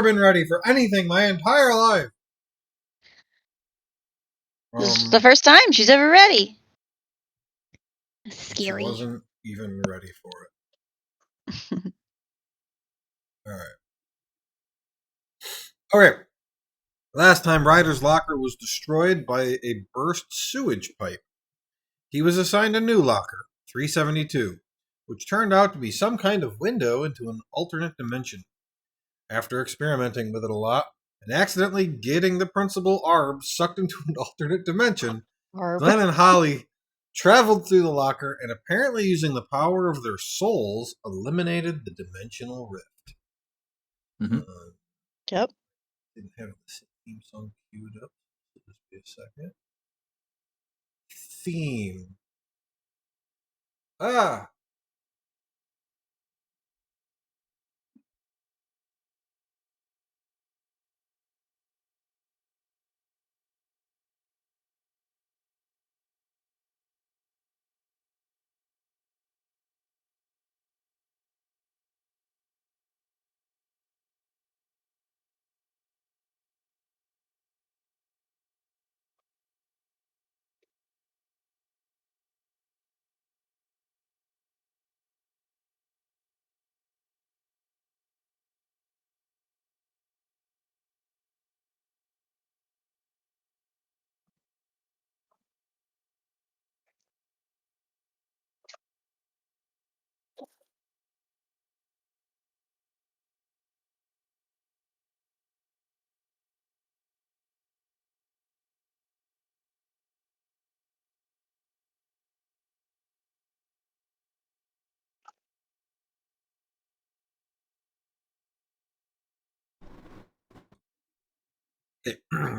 never been ready for anything my entire life. This is the first time she's ever ready. Scary. She wasn't even ready for it. Alright. Okay. Last time, Ryder's locker was destroyed by a burst sewage pipe. He was assigned a new locker, 372, which turned out to be some kind of window into an alternate dimension. After experimenting with it a lot, and accidentally getting the principal Arb sucked into an alternate dimension, Glenn and Holly traveled through the locker and apparently using the power of their souls, eliminated the dimensional rift. Mm-hmm. Yep. Didn't have the theme song queued up. Just be a second. Theme. Okay.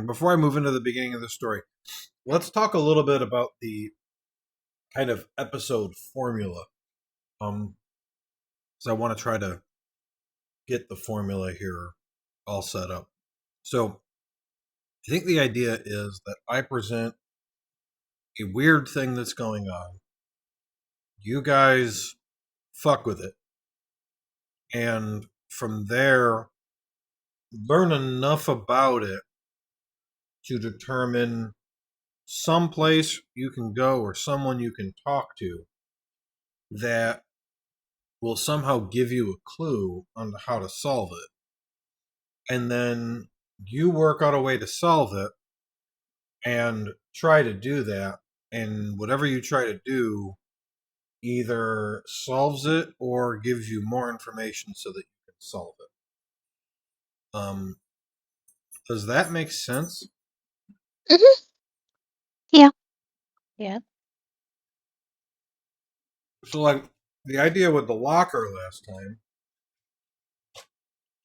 Before I move into the beginning of the story, let's talk a little bit about the kind of episode formula. So I want to try to get the formula here all set up. So I think the idea is that I present a weird thing that's going on. You guys fuck with it. And from there, learn enough about it to determine some place you can go or someone you can talk to that will somehow give you a clue on how to solve it. And then you work out a way to solve it and try to do that. And whatever you try to do either solves it or gives you more information so that you can solve it. Does that make sense? Mm-hmm. Yeah. Yeah. So, like, the idea with the locker last time,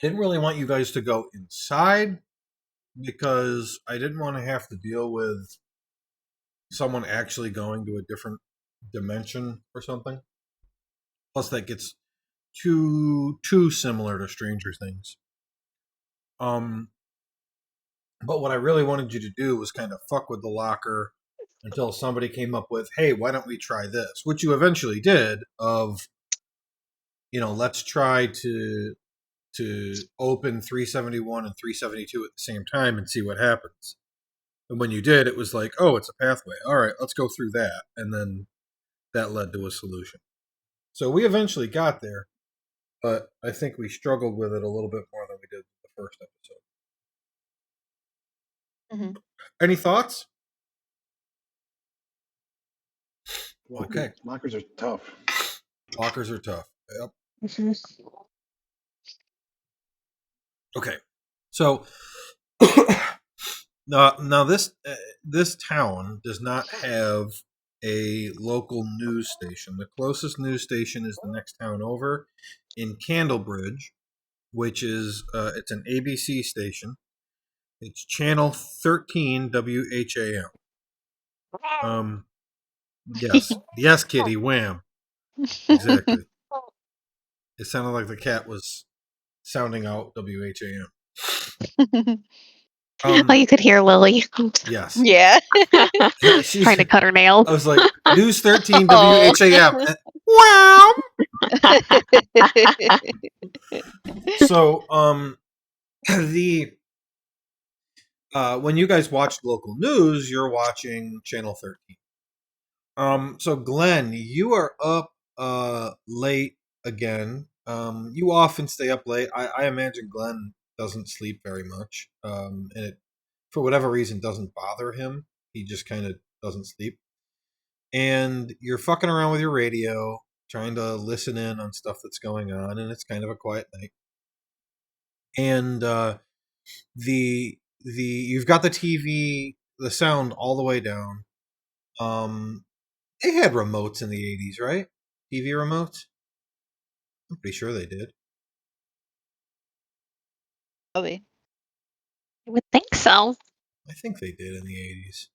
didn't really want you guys to go inside because I didn't want to have to deal with someone actually going to a different dimension or something. Plus, that gets too similar to Stranger Things. But what I really wanted you to do was kind of fuck with the locker until somebody came up with, hey, why don't we try this? Which you eventually did of, let's try to open 371 and 372 at the same time and see what happens. And when you did, it was like, oh, it's a pathway. All right, let's go through that. And then that led to a solution. So we eventually got there, but I think we struggled with it a little bit more than we did the first episode. Mm-hmm. Any thoughts? Okay. Lockers are tough. Lockers are tough. Yep. Mm-hmm. Okay. So now this town does not have a local news station. The closest news station is the next town over in Candlebridge, which is it's an ABC station. It's channel 13 WHAM. Yes, kitty, wham. Exactly. It sounded like the cat was sounding out WHAM. You could hear Lily. Yes. Yeah. Trying to cut her nail. I was like, News 13 WHAM. Wow. So, the when you guys watch local news, you're watching Channel 13. So Glenn, you are up late again. You often stay up late. I imagine Glenn doesn't sleep very much. And it, for whatever reason, doesn't bother him. He just kind of doesn't sleep. And you're fucking around with your radio, trying to listen in on stuff that's going on, and it's kind of a quiet night. And the you've got the TV, the sound all the way down. They had remotes in the 80s, right? TV remotes? I'm pretty sure they did. Probably. I would think so. I think they did in the 80s.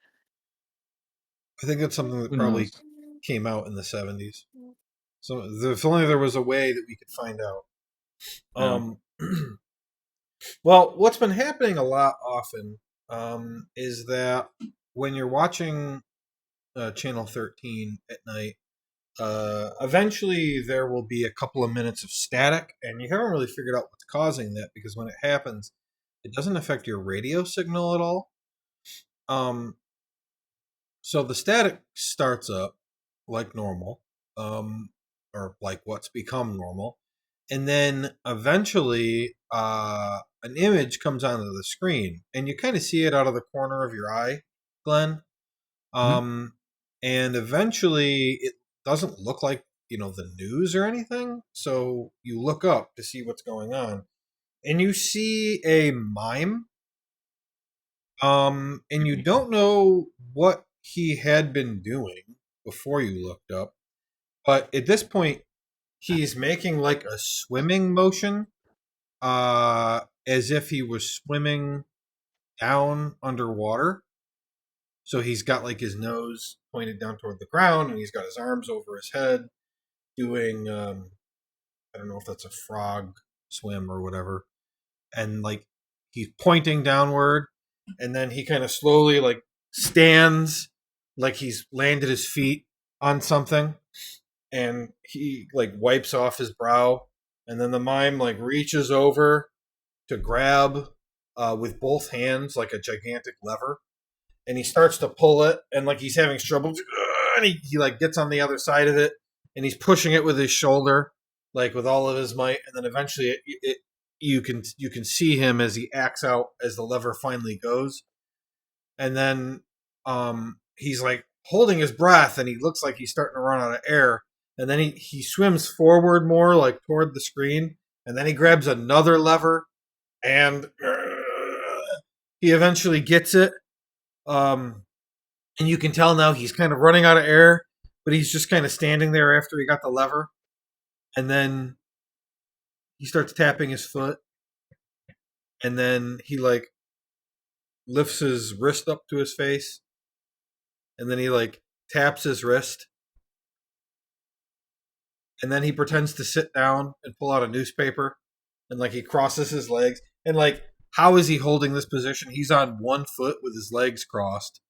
I think that's something that Who probably knows? came out in the 70s. So if only there was a way that we could find out. Well, what's been happening a lot often is that when you're watching Channel 13 at night, eventually there will be a couple of minutes of static, and you haven't really figured out what's causing that, because when it happens, it doesn't affect your radio signal at all. So the static starts up like normal, or like what's become normal, and then eventually an image comes onto the screen, and you kind of see it out of the corner of your eye, Glenn. And eventually it doesn't look like, the news or anything. So you look up to see what's going on, and you see a mime. And you don't know what he had been doing before you looked up, but at this point he's making like a swimming motion, as if he was swimming down underwater. So he's got like his nose pointed down toward the ground, and he's got his arms over his head, doing I don't know if that's a frog swim or whatever, and like he's pointing downward, and then he kind of slowly like stands, like he's landed his feet on something, and he like wipes off his brow, and then the mime like reaches over to grab with both hands like a gigantic lever, and he starts to pull it, and like he's having trouble, and he like gets on the other side of it, and he's pushing it with his shoulder, like with all of his might, and then eventually you can see him as he acts out as the lever finally goes, and then he's like holding his breath, and he looks like he's starting to run out of air, and then he swims forward more like toward the screen, and then he grabs another lever, and he eventually gets it. And you can tell now he's kind of running out of air, but he's just kind of standing there after he got the lever. And then he starts tapping his foot. And then he like lifts his wrist up to his face. And then he like taps his wrist. And then he pretends to sit down and pull out a newspaper. And like he crosses his legs. And like, how is he holding this position? He's on one foot with his legs crossed.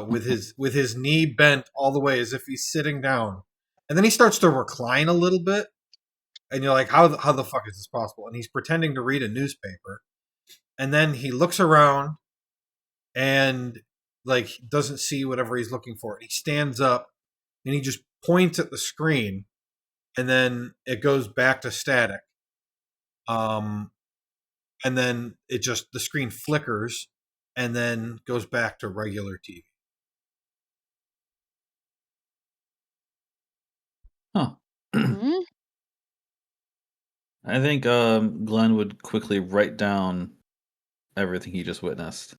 With his knee bent all the way as if he's sitting down, and then he starts to recline a little bit, and you're like, how the fuck is this possible? And he's pretending to read a newspaper, and then he looks around and like doesn't see whatever he's looking for. He stands up and he just points at the screen, and then it goes back to static. And then the screen flickers, and then goes back to regular TV. Huh. Mhm. I think Glenn would quickly write down everything he just witnessed,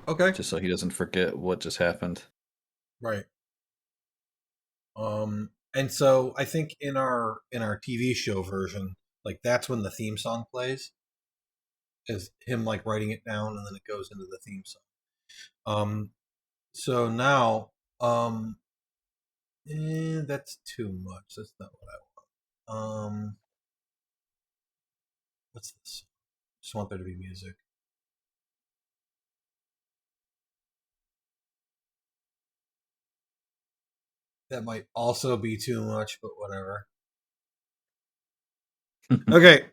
Okay. just so he doesn't forget what just happened. Right. And so I think in our TV show version, like that's when the theme song plays, is him like writing it down, and then it goes into the theme song. So now, that's too much. That's not what I want. What's this? Just want there to be music. That might also be too much, but whatever. Okay.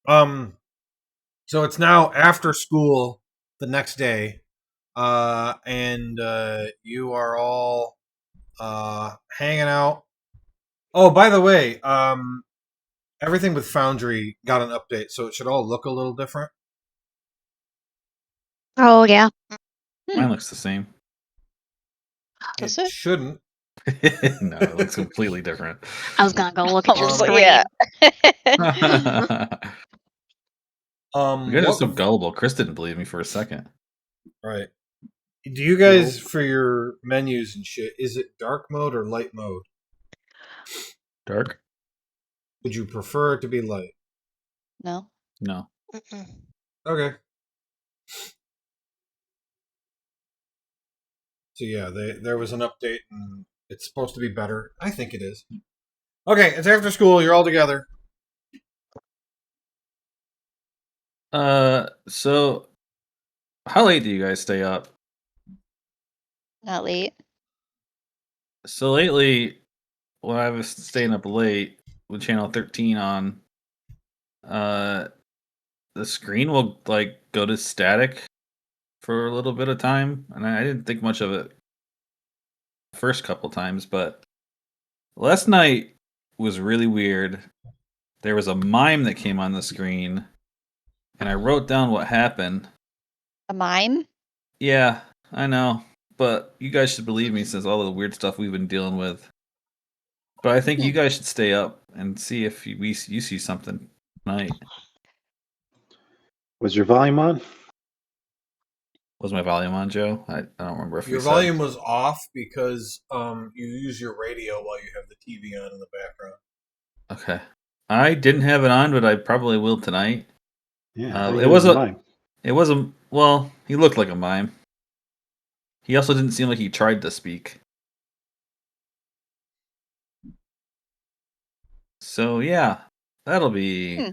So it's now after school the next day, and you are all hanging out. Oh, by the way, everything with Foundry got an update, so it should all look a little different. Oh yeah. Mine looks the same. Does It it? shouldn't. No, it looks completely different. I was gonna go look at your But screen. yeah. You guys are What? so gullible. Chris didn't believe me for a second. Right. Do you guys, for your menus and shit, is it dark mode or light mode? Dark? Would you prefer it to be light? No. No. Okay. So yeah, there was an update and it's supposed to be better. I think it is. Okay, it's after school. You're all together. So how late do you guys stay up? Not late. So lately, when I was staying up late with channel 13 on, uh, the screen will like go to static for a little bit of time, and I didn't think much of it the first couple times, but last night was really weird. There was a mime that came on the screen, and I wrote down what happened. A mime? Yeah, I know, but you guys should believe me since all the weird stuff we've been dealing with. But I think you guys should stay up and see if you see something tonight. Was your volume on? Was my volume on, Joe? I don't remember if Your we volume said. was off because you use your radio while you have the TV on in the background. Okay. I didn't have it on, but I probably will tonight. Yeah, It was a. mine. It was a. Well, he looked like a mime. He also didn't seem like he tried to speak. So yeah, that'll be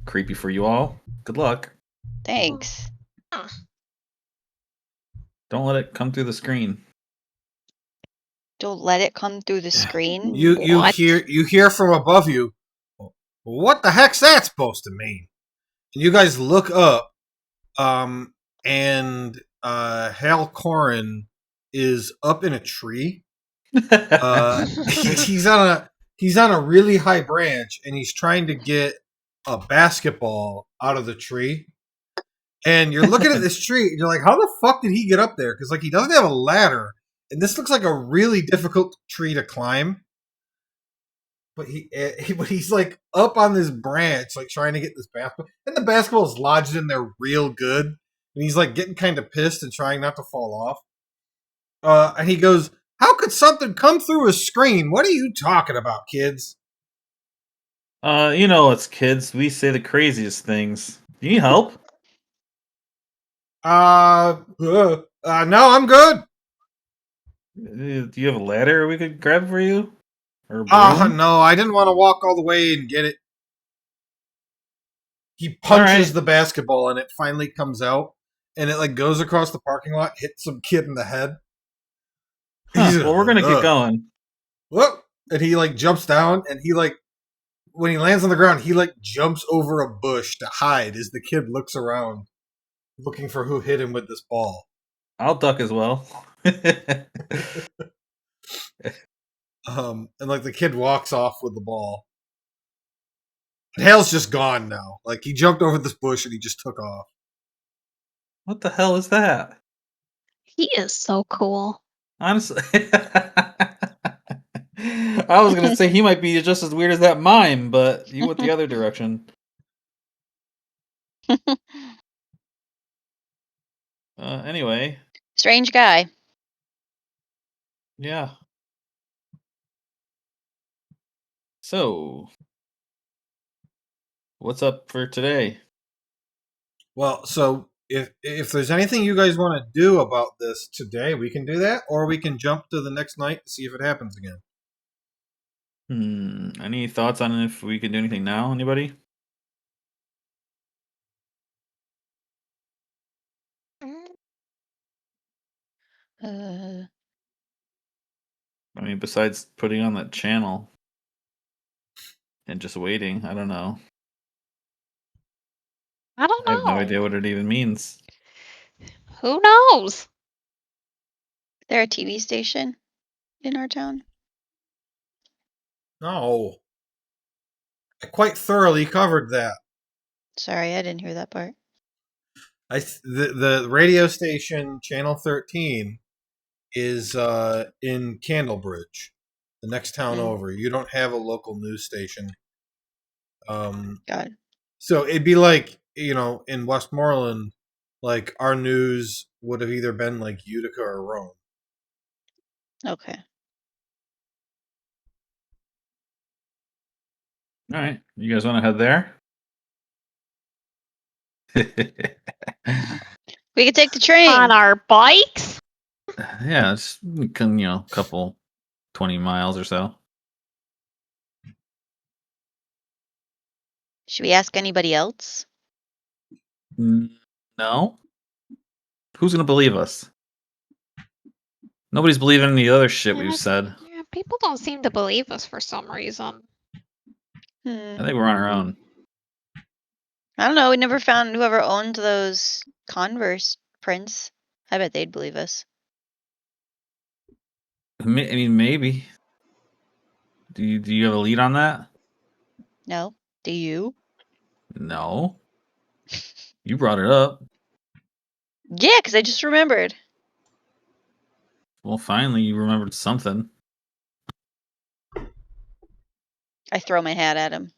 creepy for you all. Good luck. Thanks. Don't let it come through the screen. Don't let it come through the screen. You What? hear from above you. What the heck's that supposed to mean? And you guys look up, and Hal Corin is up in a tree. He's on a really high branch, and he's trying to get a basketball out of the tree. And you're looking at this tree, and you're like, how the fuck did he get up there? Because like he doesn't have a ladder, and this looks like a really difficult tree to climb. But he's like up on this branch, like trying to get this basketball, and the basketball is lodged in there real good, and he's like getting kind of pissed and trying not to fall off. And he goes, "How could something come through a screen? What are you talking about, kids?" You know, it's kids. We say the craziest things. Do you need help? No, I'm good. Do you have a ladder we could grab for you? Or a broom? No, I didn't want to walk all the way and get it. He punches the basketball and it finally comes out, and it like goes across the parking lot, hits some kid in the head. Huh, well, we're gonna get going. Whoop! And he like jumps down, and he like when he lands on the ground, he like jumps over a bush to hide as the kid looks around, looking for who hit him with this ball. I'll duck as well. And like the kid walks off with the ball. And Hale's just gone now. Like he jumped over this bush and he just took off. What the hell is that? He is so cool. Honestly, I was gonna say he might be just as weird as that mime, but you went the other direction. Anyway, Strange guy. yeah. So, what's up for today? Well, so if there's anything you guys want to do about this today, we can do that, or we can jump to the next night to see if it happens again. Any thoughts on if we can do anything now? Anybody? Uh, I mean, besides putting on that channel and just waiting, I don't know. I don't I know. have no idea what it even means. Who knows? Is there a TV station in our town? No. I quite thoroughly covered that. Sorry, I didn't hear that part. The radio station, Channel 13, is in Candlebridge, the next town Mm. over. You don't have a local news station. God. So it'd be like, in Westmoreland, like our news would have either been like Utica or Rome. Okay. All right, you guys want to head there? We could take the train. On our bikes? Yeah, it's a couple 20 miles or so. Should we ask anybody else? No? Who's gonna believe us? Nobody's believing the other shit we've said. Yeah, people don't seem to believe us for some reason. I think we're on our own. I don't know. We never found whoever owned those Converse prints. I bet they'd believe us. I mean, maybe. Do you have a lead on that? No? Do you? No. You brought it up. Yeah, because I just remembered. Well, finally, you remembered something. I throw my hat at him.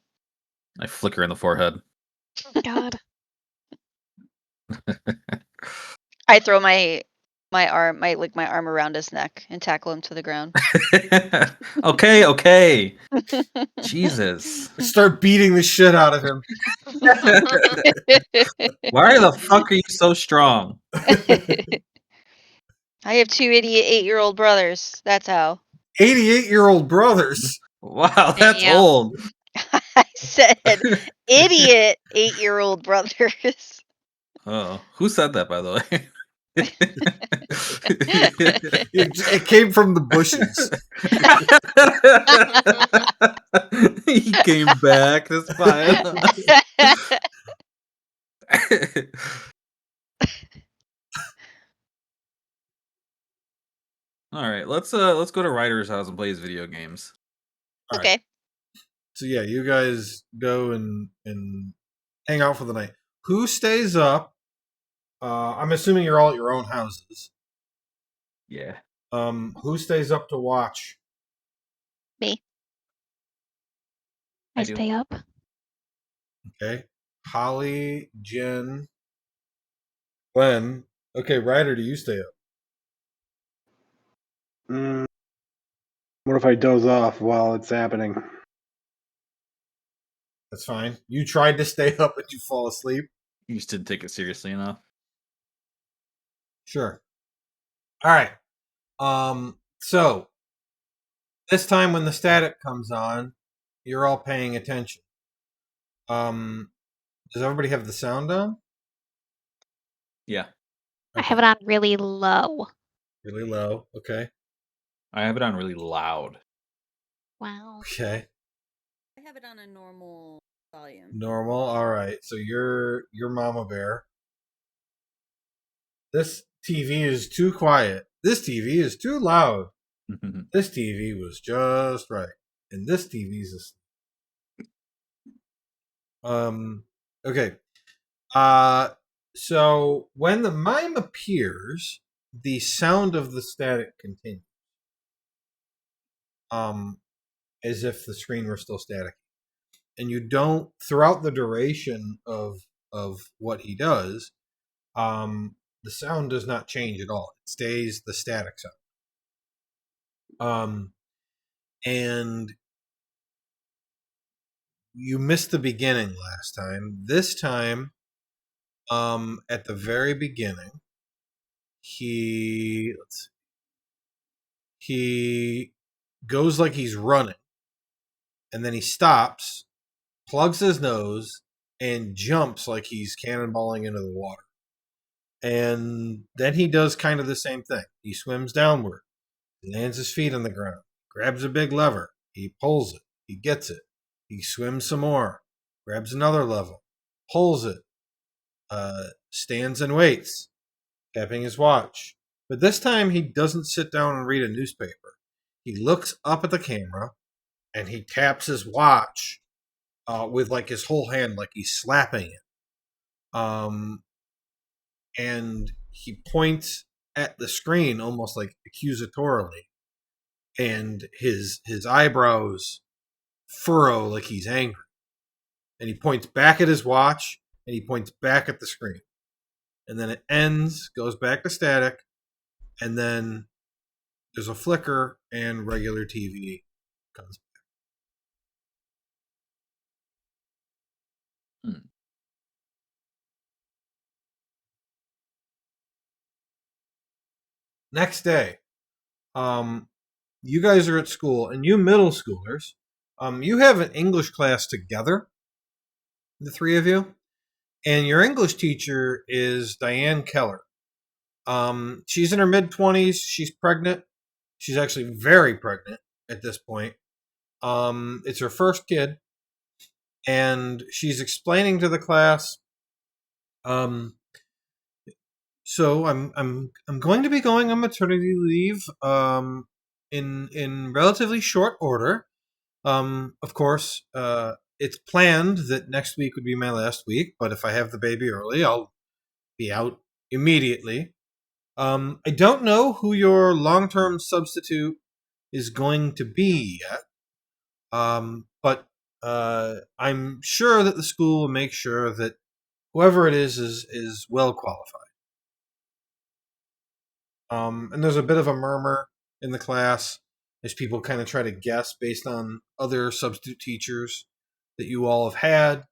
I flicker in the forehead. God. I throw my arm around his neck and tackle him to the ground. Okay. Jesus. Start beating the shit out of him. Why the fuck are you so strong? I have 2 idiot 8-year-old brothers. That's how. 88-year-old brothers. Wow, that's Damn. old. I said idiot 8-year-old brothers. Oh, who said that, by the way? It came from the bushes. He came back. That's fine. All right, let's go to Ryder's house and play his video games. All Okay. right. So yeah, you guys go and hang out for the night. Who stays up? I'm assuming you're all at your own houses. Yeah. Who stays up to watch? Me. I I do. stay up. Okay. Holly, Jen, Glenn. Okay, Ryder, do you stay up? What if I doze off while it's happening? That's fine. You tried to stay up and you fall asleep? You just didn't take it seriously enough. Sure. All right. So this time when the static comes on, you're all paying attention. Does everybody have the sound on? Yeah. I have it on really low. Really low. Okay. I have it on really loud. Wow. Okay. I have it on a normal volume. Normal. All right. So you're Mama Bear. This TV is too quiet. This TV is too loud. This TV was just right. And this TV's okay. So when the mime appears, the sound of the static continues. As if the screen were still static. And you don't, throughout the duration of what he does, the sound does not change at all. It stays the static sound. And you missed the beginning last time. This time, at the very beginning, he goes like he's running, and then he stops, plugs his nose, and jumps like he's cannonballing into the water. And then he does kind of the same thing. He swims downward, lands his feet on the ground, grabs a big lever, he pulls it, he gets it, he swims some more, grabs another level, pulls it, stands and waits, tapping his watch. But this time he doesn't sit down and read a newspaper. He looks up at the camera and he taps his watch with like his whole hand, like he's slapping it. And he points at the screen almost like accusatorily, and his eyebrows furrow like he's angry. And he points back at his watch, and he points back at the screen. And then it ends, goes back to static, and then there's a flicker, and regular TV comes back. Next day, you guys are at school, and you middle schoolers, you have an English class together, the three of you, and your English teacher is Diane Keller. She's in her mid-20s. She's pregnant. She's actually very pregnant at this point. It's her first kid, and she's explaining to the class. So I'm going to be going on maternity leave. In relatively short order. Of course, it's planned that next week would be my last week, but if I have the baby early, I'll be out immediately. I don't know who your long-term substitute is going to be yet, but I'm sure that the school will make sure that whoever it is well qualified. And there's a bit of a murmur in the class as people kind of try to guess based on other substitute teachers that you all have had.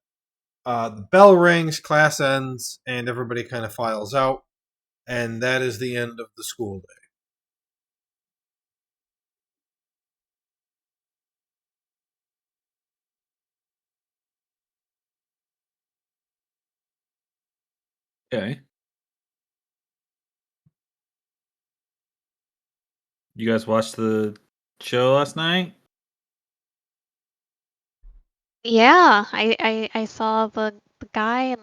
The bell rings, class ends, and everybody kind of files out. And that is the end of the school day. Okay. You guys watched the show last night? Yeah, I saw the guy and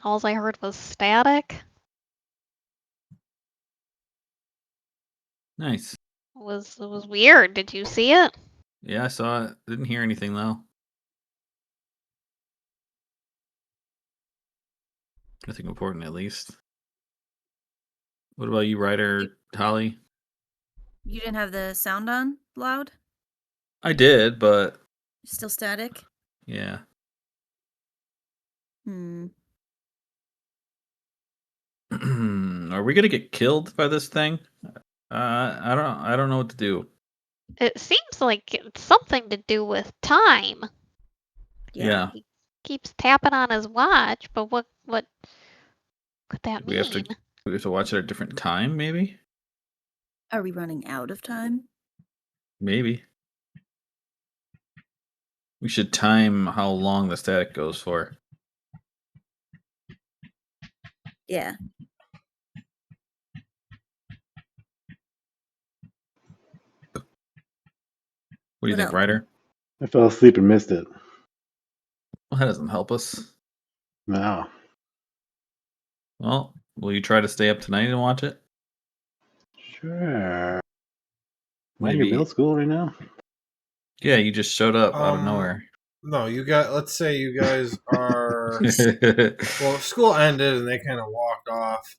all I heard was static. Nice. It was weird. Did you see it? Yeah, I saw it. Didn't hear anything though. Nothing important, at least. What about you, writer Holly? You didn't have the sound on loud? I did, but Still static? yeah. Hmm. Are we gonna get killed by this thing? I don't know what to do. It seems like it's something to do with time. Yeah. He keeps tapping on his watch, but what could that We have to mean? watch it at a different time, maybe? Are we running out of time? Maybe. We should time how long the static goes for. Yeah. What do you What think, else? writer? I fell asleep and missed it. Well, that doesn't help us. No. Well, will you try to stay up tonight and watch it? Sure. Am I in your Maybe. middle school right now? Yeah, you just showed up out of nowhere. No, let's say you guys are, well, school ended and they kind of walked off.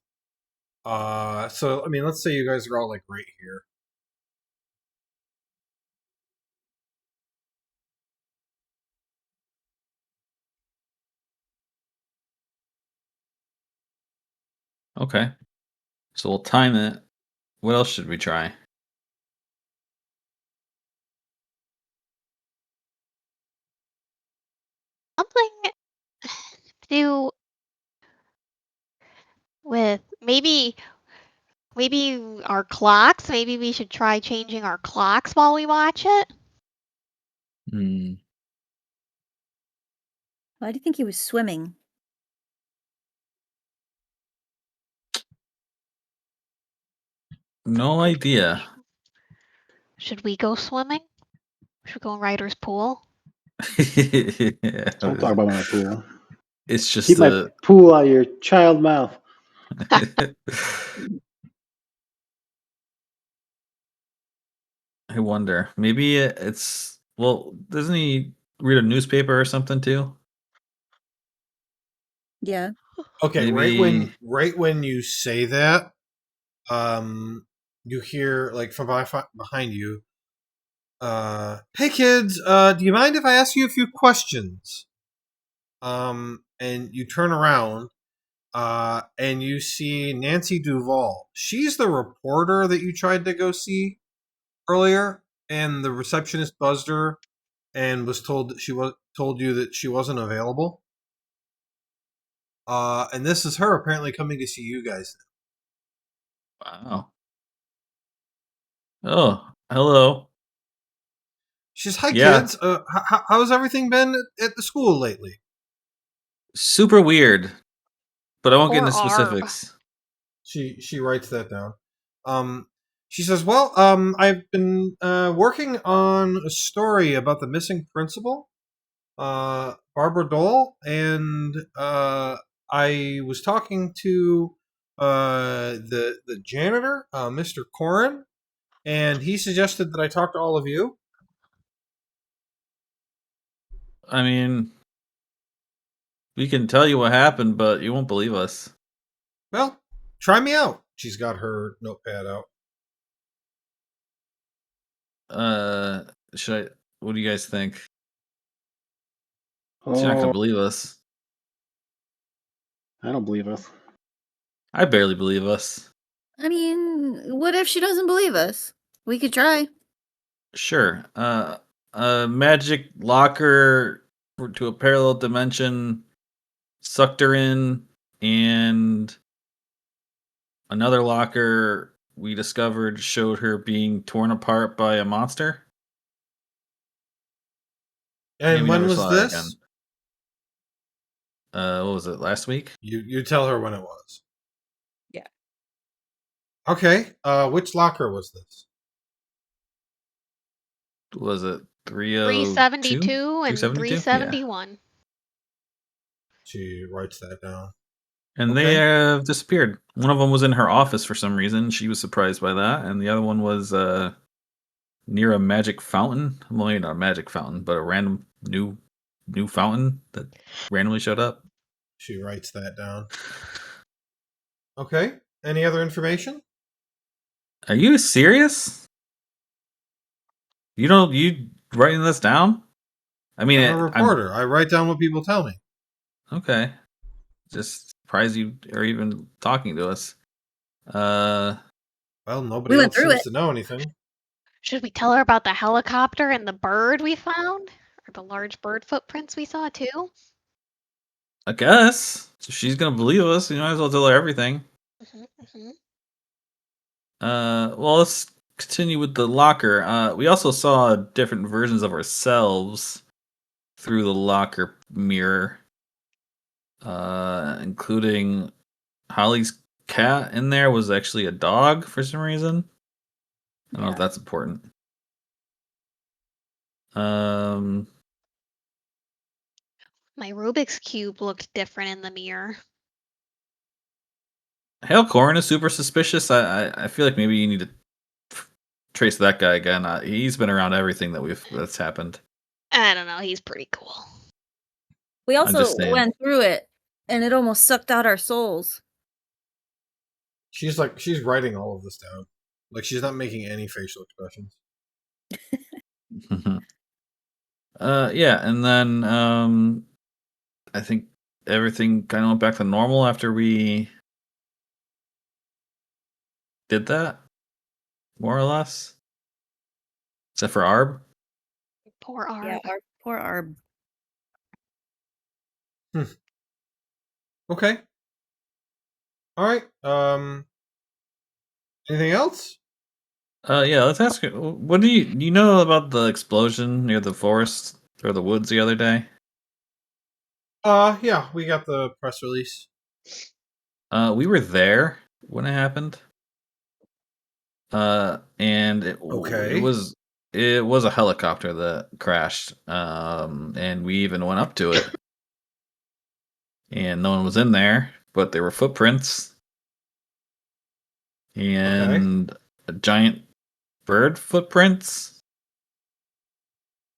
So, I mean, let's say you guys are all like right here. Okay. So we'll time it. What else should we try? Something to do with maybe our clocks. Maybe we should try changing our clocks while we watch it. Hmm. Why do you think he was swimming? No idea. Should we go swimming? Should we go in Ryder's pool? Yeah. Don't talk about my pool. It's just Keep my pool out of your child mouth. I wonder. Maybe it's doesn't he read a newspaper or something too? Yeah. Okay, Maybe right when you say that, you hear like from behind you, "Hey kids, do you mind if I ask you a few questions?" And you turn around, and you see Nancy Duval. She's the reporter that you tried to go see earlier, and the receptionist buzzed her and was told that told you that she wasn't available. And this is her apparently coming to see you guys. wow. Oh, hello. She says, "Hi Yeah, kids. How's everything been at the school lately?" super weird, but I won't get Poor into Arb. specifics. She writes that down. Um, she says, "Well, I've been working on a story about the missing principal, Barbara Dole, and I was talking to the janitor, Mr. Corin, and he suggested that I talk to all of you." I mean, we can tell you what happened, but you won't believe us. Well, try me out. She's got her notepad out. Uh, should I? What do you guys think? She's not gonna Oh, believe us. I don't believe us. I barely believe us. I mean, what if she doesn't believe us? We could try. Sure. A magic locker to a parallel dimension sucked her in, and another locker we discovered showed her being torn apart by a monster. And And we when never was saw her again. this? What was it, last week? You tell her when it was. Yeah. Okay. Which locker was this? Was it 302? 372 and 372? Yeah. 371. She writes that down. And they Okay. have disappeared. One of them was in her office for some reason. She was surprised by that. And the other one was near a magic fountain. Well, maybe not a magic fountain, but a random new fountain that randomly showed up. She writes that down. Okay. Any other information? Are you serious? You writing this down? I mean, I'm a I'm reporter. I write down what people tell me. okay. Just surprised you are even talking to us. Uh, Well, nobody We went else through seems it. to know anything. Should we tell her about the helicopter and the bird we found? Or the large bird footprints we saw too? I guess if she's gonna believe us, you might as well tell her everything. Hmm. Well, let's continue with the locker. We also saw different versions of ourselves through the locker mirror, including Holly's cat in there was actually a dog for some reason. I don't know if that's important. Um, My Rubik's Cube looked different in the mirror. Hale Corrin is super suspicious. I feel like maybe you need to trace that guy again. He's been around everything that's happened. I don't know, he's pretty cool. We I'm also just saying. went through it, and it almost sucked out our souls. She's writing all of this down. Like she's not making any facial expressions. Yeah, and then I think everything kind of went back to normal after we did that, more or less, except for Arb. Poor Yeah, Arb. our poor Arb. Okay. All right. Anything else? Yeah, let's ask you. What do you know about the explosion near the forest or the woods the other day? Yeah, we got the press release. We were there when it happened. And Okay. it was a helicopter that crashed. And we even went up to it. and no one was in there, but there were footprints and a giant bird footprints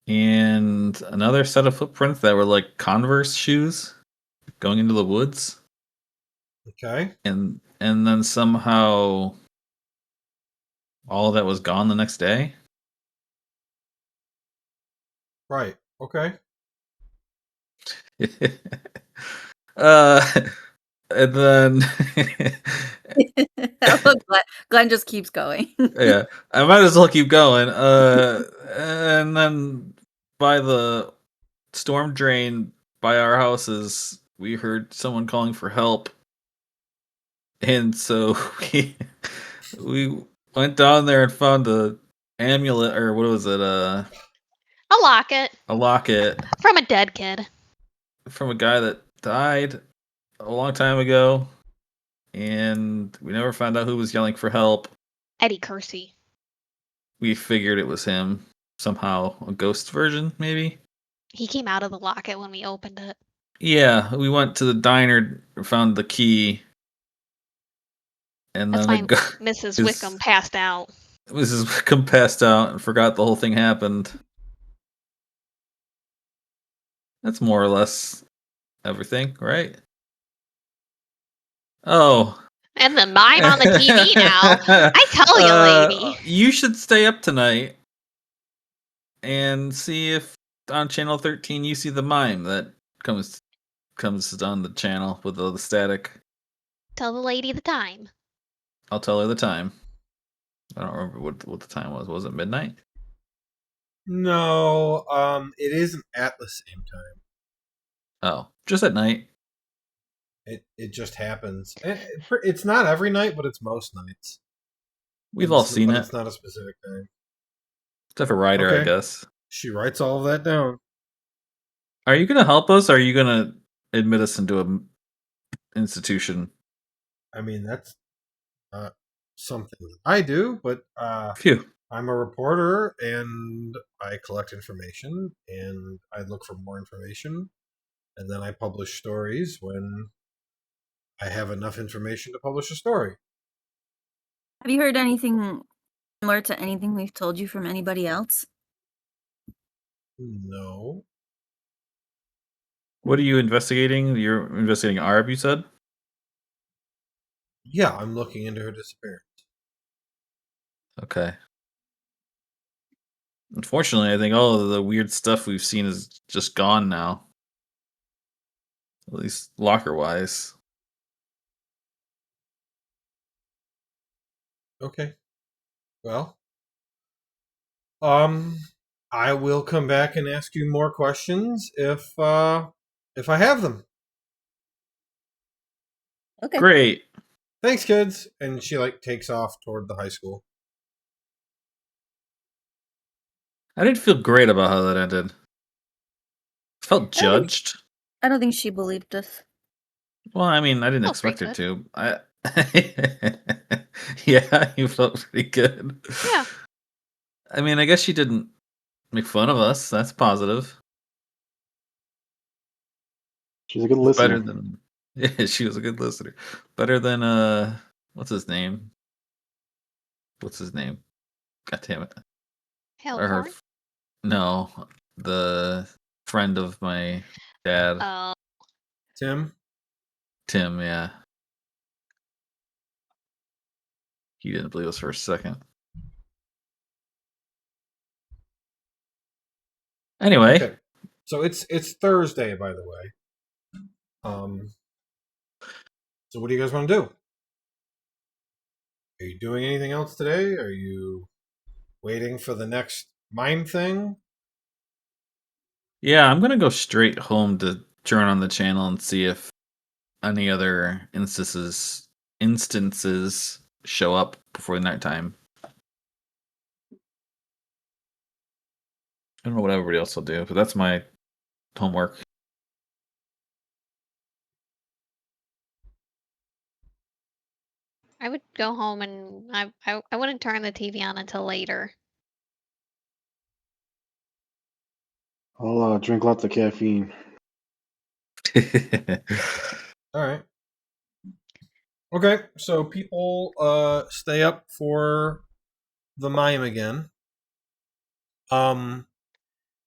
and another set of footprints that were like Converse shoes going into the woods. Okay. And then somehow all of that was gone the next day. Right. Okay. uh and then Look, Glenn just keeps going. yeah, I might as well keep going. And then by the storm drain by our houses, we heard someone calling for help, and so we went down there and found a amulet, or what was it? A locket A locket from a dead kid. from a guy that died a long time ago, and we never found out who was yelling for help. Eddie Kersey. We figured it was him somehow, a ghost version, maybe. He came out of the locket when we opened it. Yeah, we went to the diner, found the key, and That's then why Mrs. Wickham passed out. Mrs. Wickham passed out and forgot the whole thing happened. That's more or less everything, right? Oh. And the mime on the TV now. I tell you, lady. You should stay up tonight and see if on channel 13 you see the mime that comes on the channel with all the static. Tell the lady the time. I'll tell her the time. I don't remember what the time was. Was it midnight? No, it isn't at the same time. Oh, just at night. It just happens. It's not every night, but it's most nights. We've all seen it. It's not a specific time. Except for Ryder, I Okay. guess. She writes all of that down. Are you going to help us, or are you going to admit us into an institution? I mean, that's not something that I do, but Phew. I'm a reporter and I collect information and I look for more information and then I publish stories when I have enough information to publish a story. Have you heard anything similar to anything we've told you from anybody else? No. What are you investigating? You're investigating Arb, you said? Yeah, I'm looking into her disappearance. Okay. Unfortunately, I think all of the weird stuff we've seen is just gone now. At least locker-wise. Okay. Well, I will come back and ask you more questions if I have them. Okay. Great. Thanks, kids. And she takes off toward the high school. I didn't feel great about how that ended. Felt judged. I don't think she believed us. Well, I mean, I didn't Felt expect her pretty to. Yeah, you felt pretty good. Yeah. I mean, I guess she didn't make fun of us. That's positive. She's a good listener. Better than yeah, she was a good listener. Better than what's his name? What's his name? God damn it. Or her Hailcorn. no, the friend of my dad, Oh. Tim? Tim, yeah. He didn't believe us for a second. Anyway, Okay. So it's Thursday, by the way. So what do you guys want to do? Are you doing anything else today? Are you waiting for the next mime thing? yeah, I'm gonna go straight home to turn on the channel and see if any other instances show up before nighttime. I don't know what everybody else will do, but that's my homework. I would go home and I wouldn't turn the TV on until later. I'll drink lots of caffeine. All right. Okay, so people stay up for the mime again. And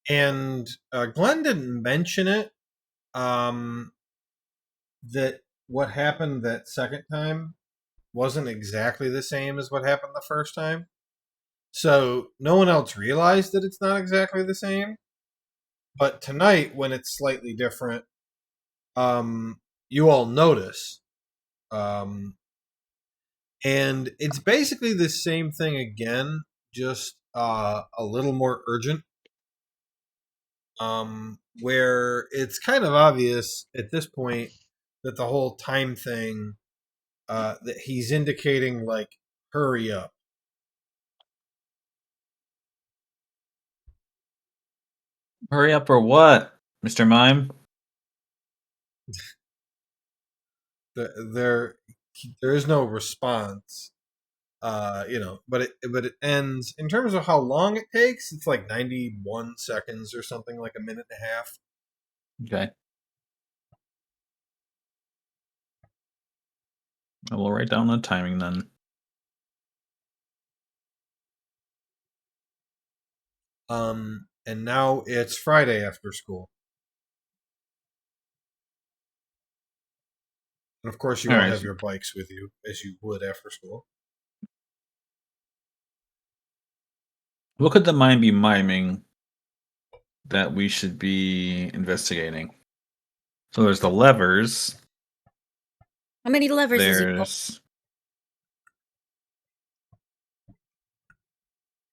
Glenn didn't mention it. That what happened that second time wasn't exactly the same as what happened the first time. So no one else realized that it's not exactly the same. But tonight, when it's slightly different, you all notice. And it's basically the same thing again, just a little more urgent. Where it's kind of obvious at this point that the whole time thing, that he's indicating, like, hurry up. Hurry up or what, Mr. Mime? There is no response. But it ends in terms of how long it takes. It's like 91 seconds or something, like a minute and a half. Okay. I will write down the timing then. And now it's Friday after school, and of course you all Alright. have your bikes with you as you would after school. What could the mime be miming that we should be investigating? So there's the levers. How many levers is he pulling? There's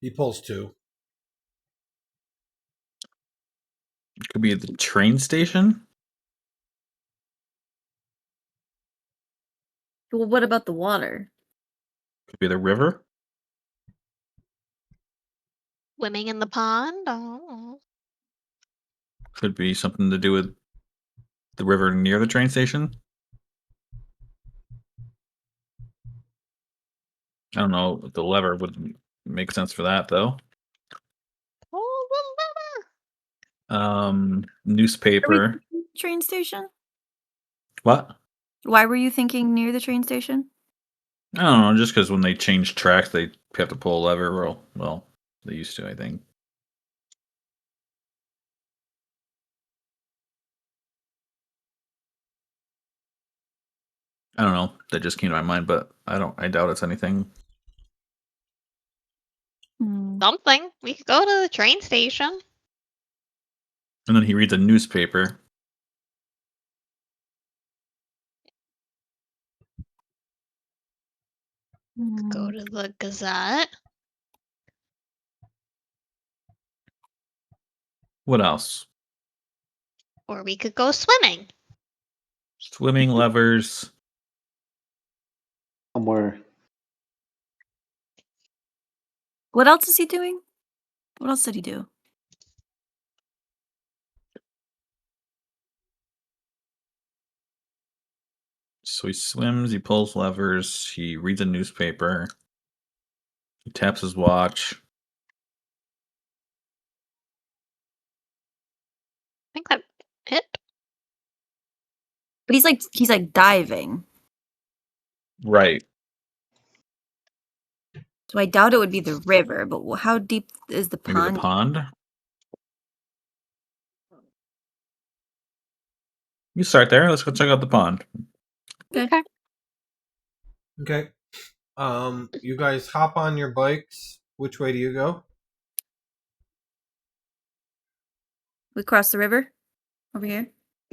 He pulls two. could be the train station. Well, what about the water? Could be the river. Swimming in the pond. Oh. Could be something to do with the river near the train station. I don't know if the lever would make sense for that though. Oh, Newspaper. Train station? What? Why were you thinking near the train station? I don't know. Just because when they change tracks, they have to pull a lever. Well, they used to, I think. I don't know. That just came to my mind, but I doubt it's anything. something. We could go to the train station. And then he reads a newspaper. Go to the Gazette. What else? Or we could go swimming. Swimming levers. Somewhere. What else is he doing? What else did he do? So he swims, he pulls levers, he reads a newspaper, he taps his watch. I think that's it. But he's like diving. Right. So I doubt it would be the river, but how deep is the Maybe pond? the pond? You start there. Let's go check out the pond. Okay. Okay. You guys hop on your bikes. Which way do you go? We cross the river over here.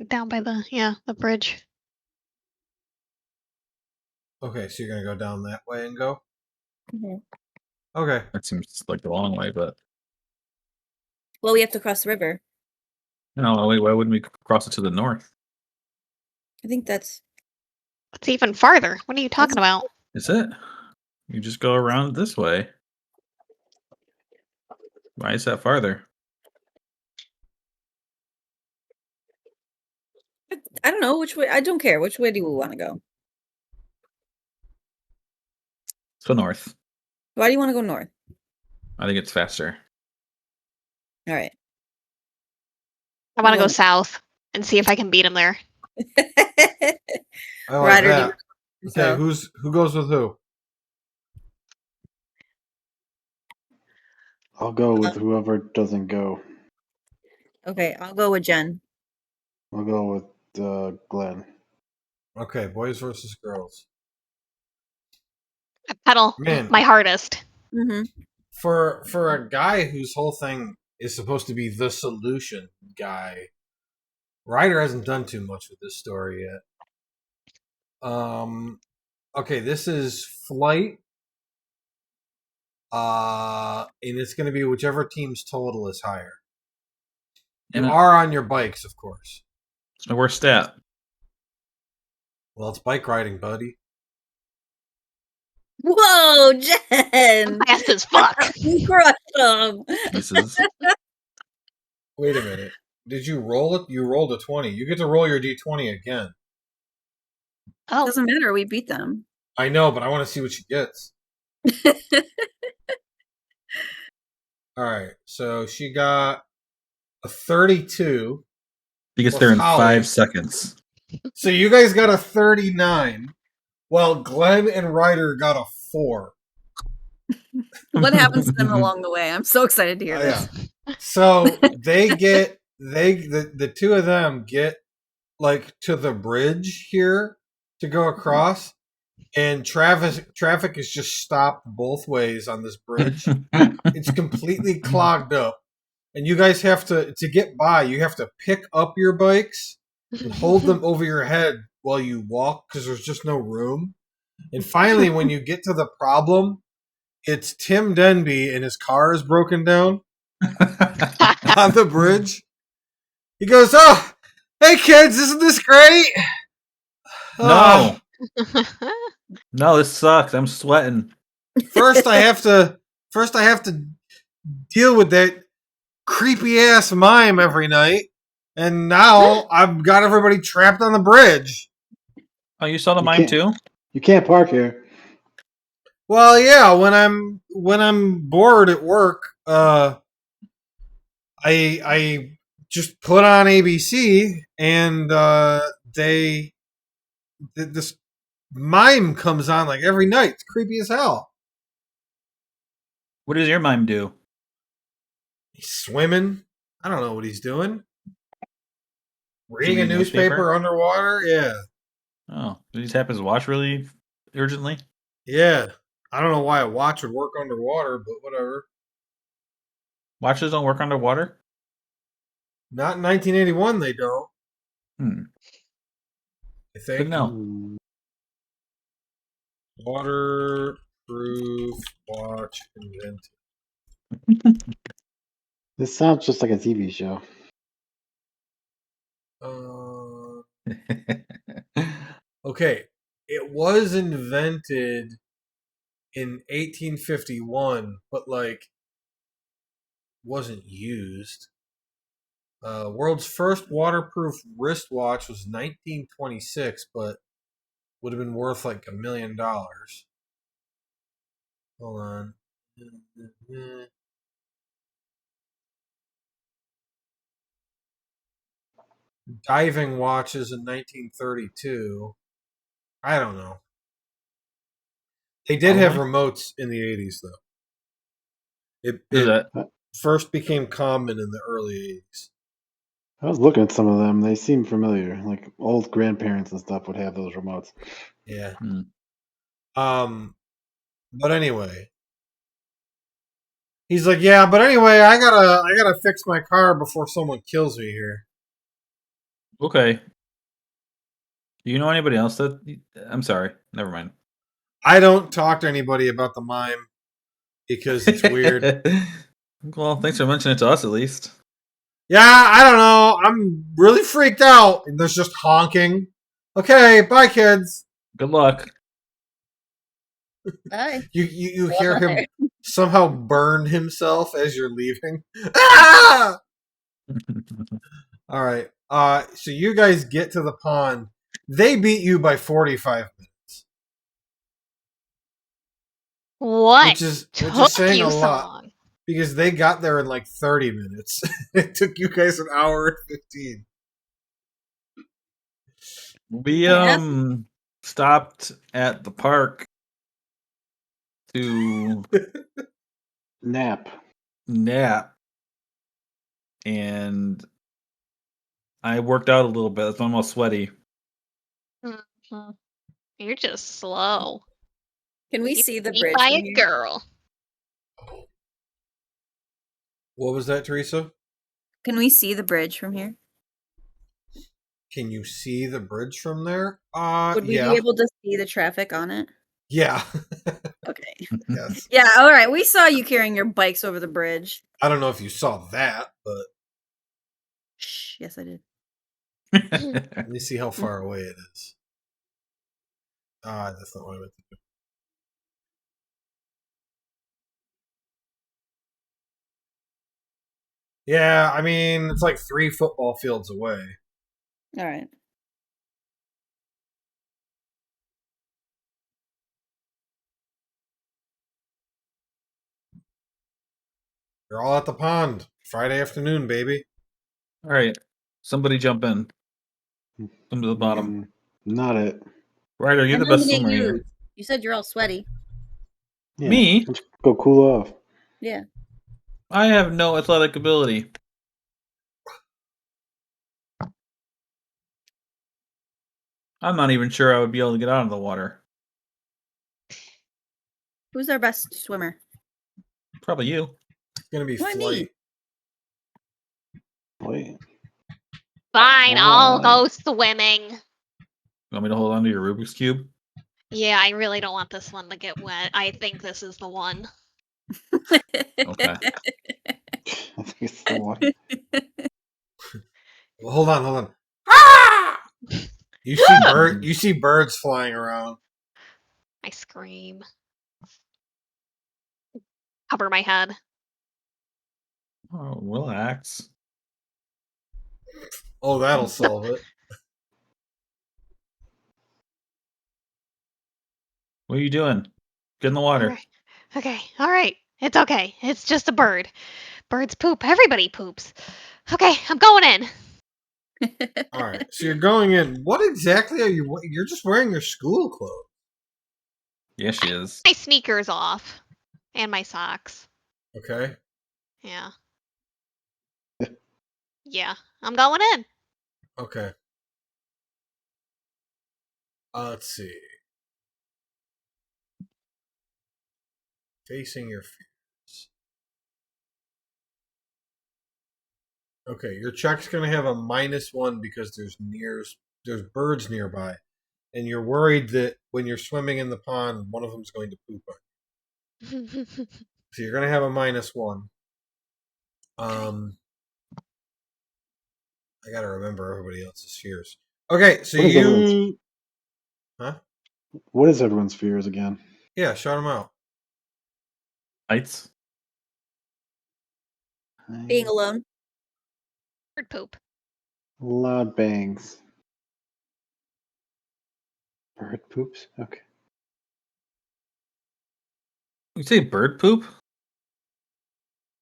Down by the bridge. Okay, so you're gonna go down that way and go. Mhm. Okay. That seems like the long way, but Well, we have to cross the river. no, wait, why wouldn't we cross it to the north? I think that's. It's even farther. What are you talking about? Is it? You just go around this way. Why is that farther? I don't know which way. I don't care. Which way do we want to go? Let's go north. Why do you want to go north? I think it's faster. All right. I want to go Well- south and see if I can beat him there. I like Ryder, do you that. Okay, so? who goes with who? I'll go with whoever doesn't go. Okay, I'll go with Jen. I'll go with Glenn. Okay, boys versus girls. I pedal Man, my hardest. Mm-hmm. for a guy whose whole thing is supposed to be the solution guy, Ryder hasn't done too much with this story yet. Okay, this is flight. And it's going to be whichever team's total is higher. You And are on your bikes, of course. it's my worst stat. Well, it's bike riding, buddy. Whoa, I'm Jen! fast as fuck. You crushed them. Pieces. Wait a minute. Did you roll it? You rolled a 20. You get to roll your d20 again. Oh, Doesn't matter. We beat them. I know, but I want to see what she gets. All right. So she got a 32. He gets Plus there in Holly. 5 seconds. So you guys got a 39, while Glenn and Ryder got a 4. What happens to them along the way? I'm so excited to hear Oh, this. yeah. So the two of them get like to the bridge here to go across, and traffic is just stopped both ways on this bridge. It's completely clogged up, and you guys have to get by. You have to pick up your bikes and hold them over your head while you walk because there's just no room. And finally, when you get to the problem, it's Tim Denby and his car is broken down on the bridge. He goes, "Oh, hey kids, isn't this great?" No. No, this sucks. I'm sweating. First I have to deal with that creepy ass mime every night, and now I've got everybody trapped on the bridge. Oh, you saw the You mime can't- too? You can't park here. Well, yeah, when I'm bored at work, I just put on ABC, and this mime comes on like every night. It's creepy as hell. What does your mime do? He's swimming. I don't know what he's doing. Reading a Reading a newspaper newspaper? underwater? Yeah. Oh, did he tap his watch really urgently? Yeah. I don't know why a watch would work underwater, but whatever. Watches don't work underwater? Not in 1981, they don't. Hmm. I Good think. to know. Waterproof watch invented. This sounds just like a TV show. Okay. It was invented in 1851, but like wasn't used. World's first waterproof wristwatch was 1926, but would have been worth like $1 million. Hold on. Diving watches in 1932. I don't know. They did have remotes in the 80s, though. It that? first became common in the early 80s. I was looking at some of them. They seem familiar. Like old grandparents and stuff would have those remotes. Yeah. Hmm. But anyway, he's like, yeah. But anyway, I gotta fix my car before someone kills me here. Okay. Do you know anybody else that... I'm sorry. Never mind. I don't talk to anybody about the mime because it's weird. Well, thanks for mentioning it to us at least. Yeah, I don't know. I'm really freaked out. And there's just honking. Okay, bye, kids. Good luck. Bye. You hear him somehow burn himself as you're leaving. Ah! All right. So you guys get to the pond. They beat you by 45 minutes. What Which is took saying you a so lot. long? Because they got there in like 30 minutes. It took you guys an hour and 15. We Yes. stopped at the park to Nap. nap, and I worked out a little bit. That's why I'm all sweaty. Mhm. You're just slow. Can we You see the beat bridge by from a here? girl. What was that, Teresa? Can we see the bridge from here? Can you see the bridge from there? Would we be Yeah. able to see the traffic on it? Yeah. Okay. Yes. Yeah, all right. We saw you carrying your bikes over the bridge. I don't know if you saw that, but Shh. Yes, I did. let me see how far away it is. That's not what I meant to do. Yeah, I mean, it's like 3 football fields away. All right. You're all at the pond. Friday afternoon, baby. All right, somebody jump in. Come to the bottom. Not it. Ryder, you're I'm the best looking at swimmer you. here. You said you're all sweaty. Yeah. Me? Let's go cool off. Yeah. I have no athletic ability. I'm not even sure I would be able to get out of the water. Who's our best swimmer? Probably you. It's going to be Why me? flight. Wait. Fine, I'll Uh, go swimming. You want me to hold on to your Rubik's Cube? Yeah, I really don't want this one to get wet. I think this is the one. Okay. I think it's the one. Well, hold on. You see birds flying around. I scream. Cover my head. Oh, relax. Oh, that'll solve it. What are you doing? Get in the water. Okay, all right. It's okay. It's just a bird. Birds poop. Everybody poops. Okay, I'm going in. All right. So you're going in. What exactly are you? You're just wearing your school clothes. Yeah, she is. My sneakers off. And my socks. Okay. Yeah. Yeah, I'm going in. Okay. Let's see. Facing your fears. Okay, your check's gonna have a -1 because there's birds nearby, and you're worried that when you're swimming in the pond, one of them's going to poop on you. So you're gonna have a -1. I gotta remember everybody else's fears. Okay, so What is everyone's? you, huh? What is everyone's fears again? Yeah, shout them out. Heights. Being alone. Bird poop. Loud bangs. Bird poops. Okay. You say bird poop?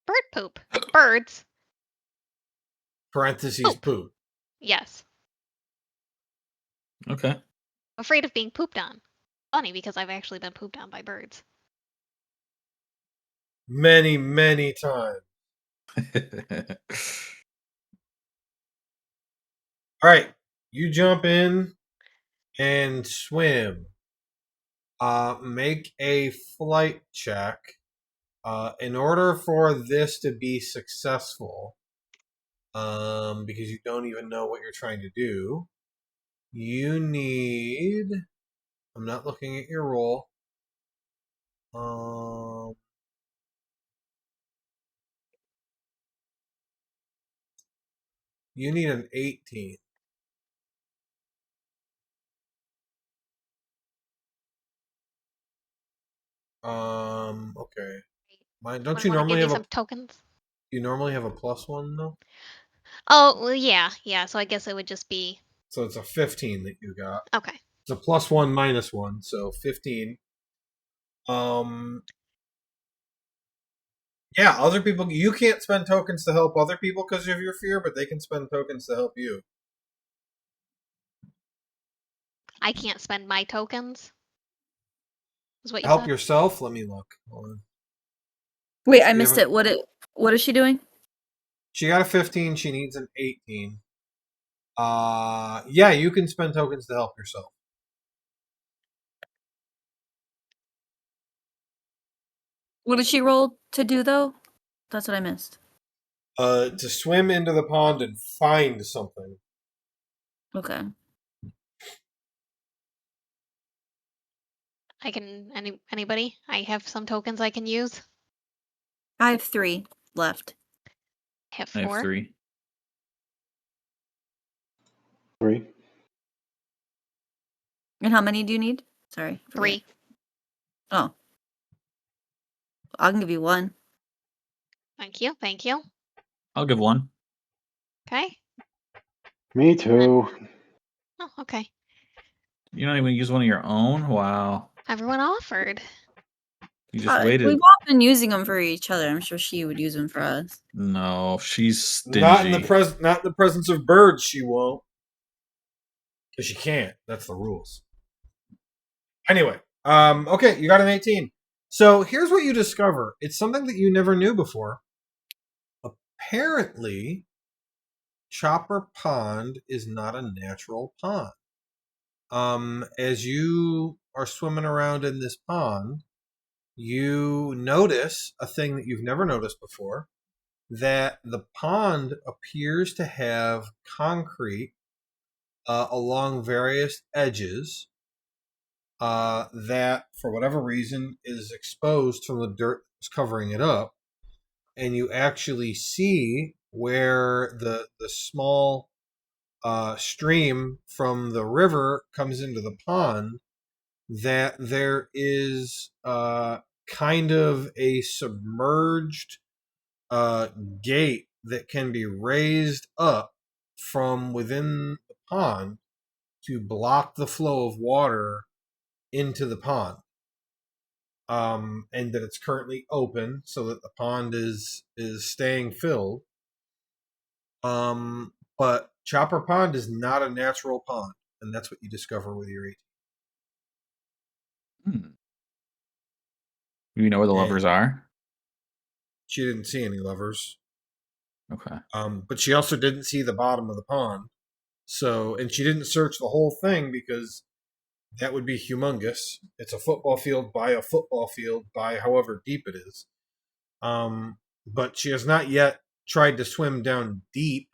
Bird poop. Birds. Parentheses poop. Yes. Okay. Afraid of being pooped on. Funny because I've actually been pooped on by birds. Many, many times. All right, you jump in and swim. Make a flight check. In order for this to be successful, because you don't even know what you're trying to do, you need. I'm not looking at your roll. You need an 18. Okay. Don't you Want to give normally me have some a? tokens? You normally have a +1 though. Oh, well, yeah. So I guess it would just be So it's a 15 that you got. okay. It's a +1 -1, so 15. Um, yeah, other people. You can't spend tokens to help other people because of your fear, but they can spend tokens to help you. I can't spend my tokens. Is what you Help said? yourself. Let me look. Hold on. Wait, I You missed haven't- it. What is she doing? She got a 15. She needs an 18. Yeah, you can spend tokens to help yourself. What did she roll to do though? That's what I missed. To swim into the pond and find something. Okay. I can anybody? I have some tokens I can use. I have 3 left. I have I have 4. 3. 3. And how many do you need? Sorry. I forget. 3. Oh. I can give you 1. Thank you. Thank you. I'll give 1. Okay. Me too. Oh, okay. You're not even use one of your own? Wow. Everyone offered. You just waited. We've all been using them for each other. I'm sure she would use them for us. No, she's stingy. Not in the presence of birds. She won't, because she can't. That's the rules. Anyway, okay, you got an 18. So here's what you discover. It's something that you never knew before. Apparently, Chopper Pond is not a natural pond. As you are swimming around in this pond, you notice a thing that you've never noticed before, that the pond appears to have concrete along various edges that, for whatever reason, is exposed from the dirt that's covering it up. And you actually see where the small stream from the river comes into the pond, that there is kind of a submerged gate that can be raised up from within the pond to block the flow of water into the pond. And that it's currently open so that the pond is staying filled. But Chopper Pond is not a natural pond, and that's what you discover with your 18. Do you know where the Yeah. lovers are? She didn't see any lovers. Okay. But she also didn't see the bottom of the pond. So, and she didn't search the whole thing because that would be humongous. It's a football field by however deep it is. But she has not yet tried to swim down deep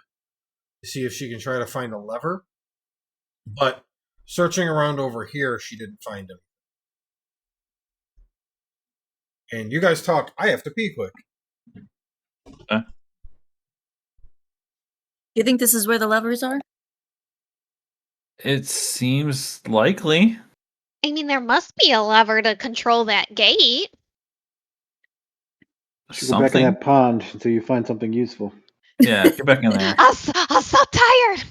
to see if she can try to find a lever. But searching around over here, she didn't find him. And you guys talk. I have to pee quick. You think this is where the levers are? It seems likely. I mean, there must be a lever to control that gate. Should go back in Something. that pond until you find something useful. Yeah, get back in there. I'm so tired.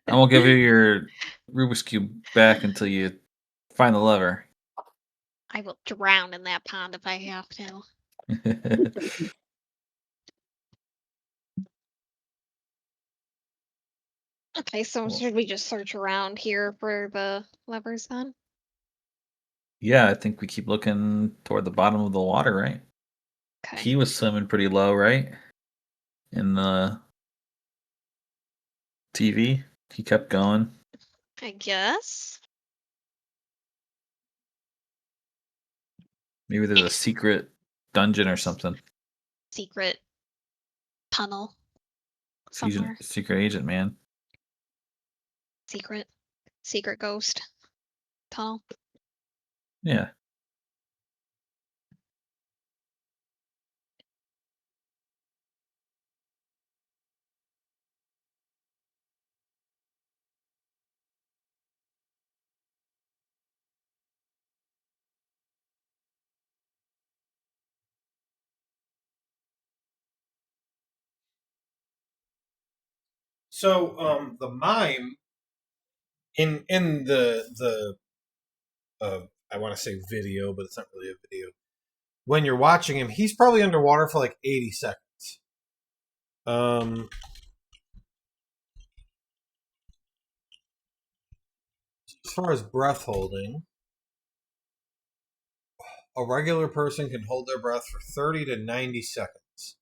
I won't give you your Rubik's Cube back until you find the lever. I will drown in that pond if I have to. Okay, so Well- should we just search around here for the levers then? Yeah, I think we keep looking toward the bottom of the water, right? Okay. He was swimming pretty low, right? In the TV. He kept going. I guess. Maybe there's a secret dungeon or something. Secret tunnel. Secret, Somewhere. secret agent, man. Secret ghost tunnel. Yeah. So the mime in the I want to say video, but it's not really a video. When you're watching him, he's probably underwater for like 80 seconds. far as breath holding, a regular person can hold their breath for 30 to 90 seconds.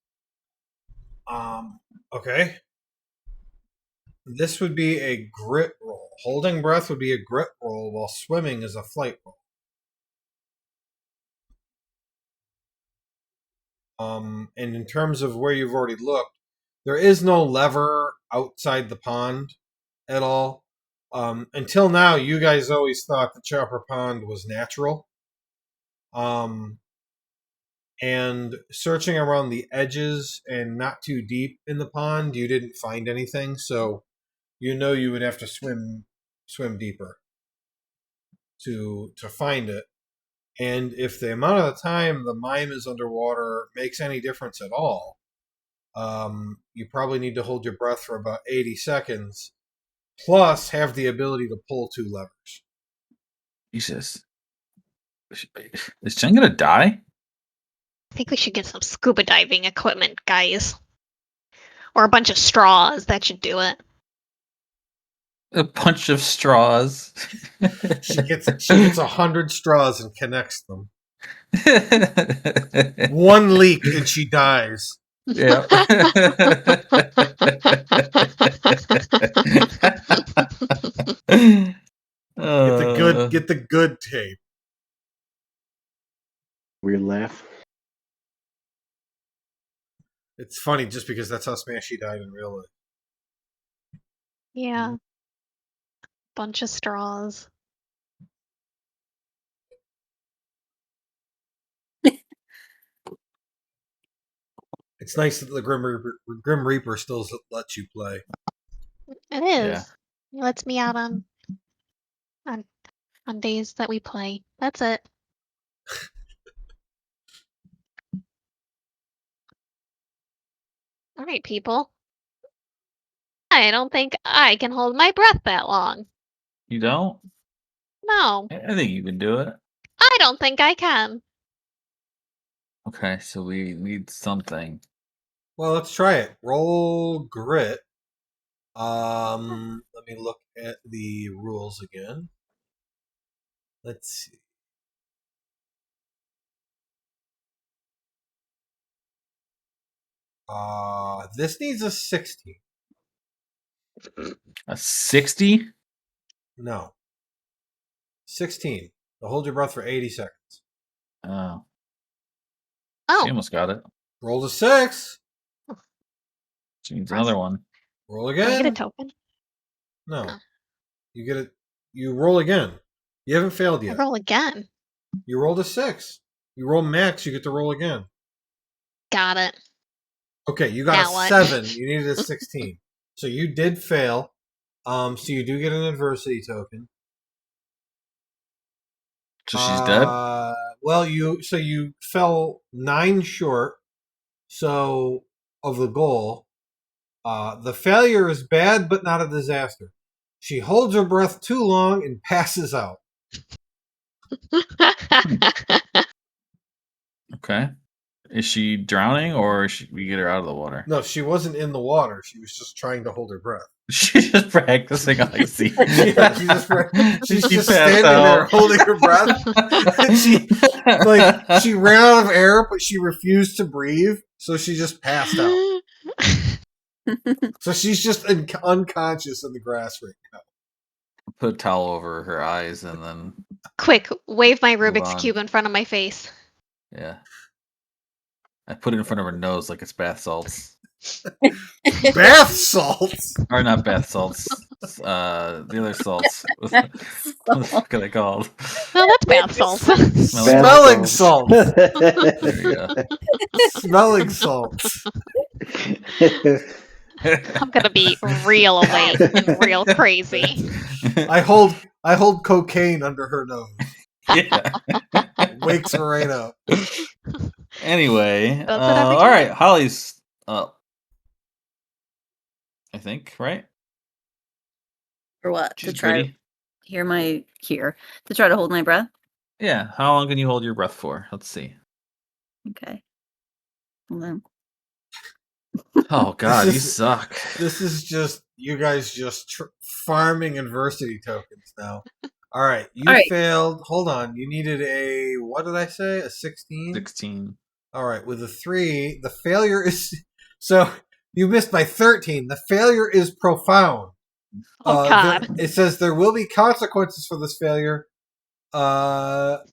Okay. This would be a grit roll. Holding breath would be a grit roll, while swimming is a flight roll. And in terms of where you've already looked, there is no lever outside the pond at all. Until now, you guys always thought the Chopper Pond was natural. And searching around the edges and not too deep in the pond, you didn't find anything. So you know you would have to swim deeper to find it. And if the amount of the time the mime is underwater makes any difference at all, you probably need to hold your breath for about 80 seconds, plus have the ability to pull 2 levers. Jesus. Is Jen gonna die? I think we should get some scuba diving equipment, guys. Or a bunch of straws. That should do it. A bunch of straws. She gets 100 straws and connects them. One leak and she dies. Yeah. Get the good tape. Weird laugh. It's funny just because that's how Smashy died in real life. Yeah. Bunch of straws. It's nice that the Grim Reaper still lets you play. It is. Yeah. It lets me out on days that we play. That's it. All right, people. I don't think I can hold my breath that long. You don't? No, I think you can do it. I don't think I can. Okay, so we need something. Well, let's try it. Roll grit. Let me look at the rules again. Let's see. This needs a 60. A 60? No. 16. So hold your breath for 80 seconds. Oh. Oh, She almost got it. Roll a 6. She needs another one. Roll do I get a again. token? No. Oh. You get it. You roll again. You haven't failed I yet. roll again. You rolled a 6. You roll max, you get to roll again. Got it. Okay, you got Now a what? 7. You needed a 16. So you did fail. So you do get an adversity token. So she's dead? Well, you fell 9 short. So of the goal. The failure is bad, but not a disaster. She holds her breath too long and passes out. Okay. Is she drowning or should we get her out of the water? No, she wasn't in the water. She was just trying to hold her breath. She's just practicing on the sea. Yeah, she's just passed standing out. there holding her breath. And she ran out of air, but she refused to breathe, so she just passed out. So she's just unconscious in the grass right now. Put a towel over her eyes and then, Quick, wave my Move Rubik's on. Cube in front of my face. yeah. I put it in front of her nose like it's bath salts. Bath salts? Or not bath salts. The other salts. What the fuck are they called? No, that's bath salts. Smelling salts. There you go. Smelling salts. I'm gonna be real awake and real crazy. I hold cocaine under her nose. Yeah. Wakes her right up. Anyway, Does it every all right, time? Holly's up. I think, right? For what? She's To try pretty. to try to hold my breath. Yeah. How long can you hold your breath for? Let's see. Okay. Hold on. Oh God, you is- suck. This is just you guys just farming adversity tokens now. All right, you All right. failed. Hold on. You needed a, what did I say? A 16? 16. All right, with a 3, the failure is. So you missed by 13. The failure is profound. Oh God. It says there will be consequences for this failure. There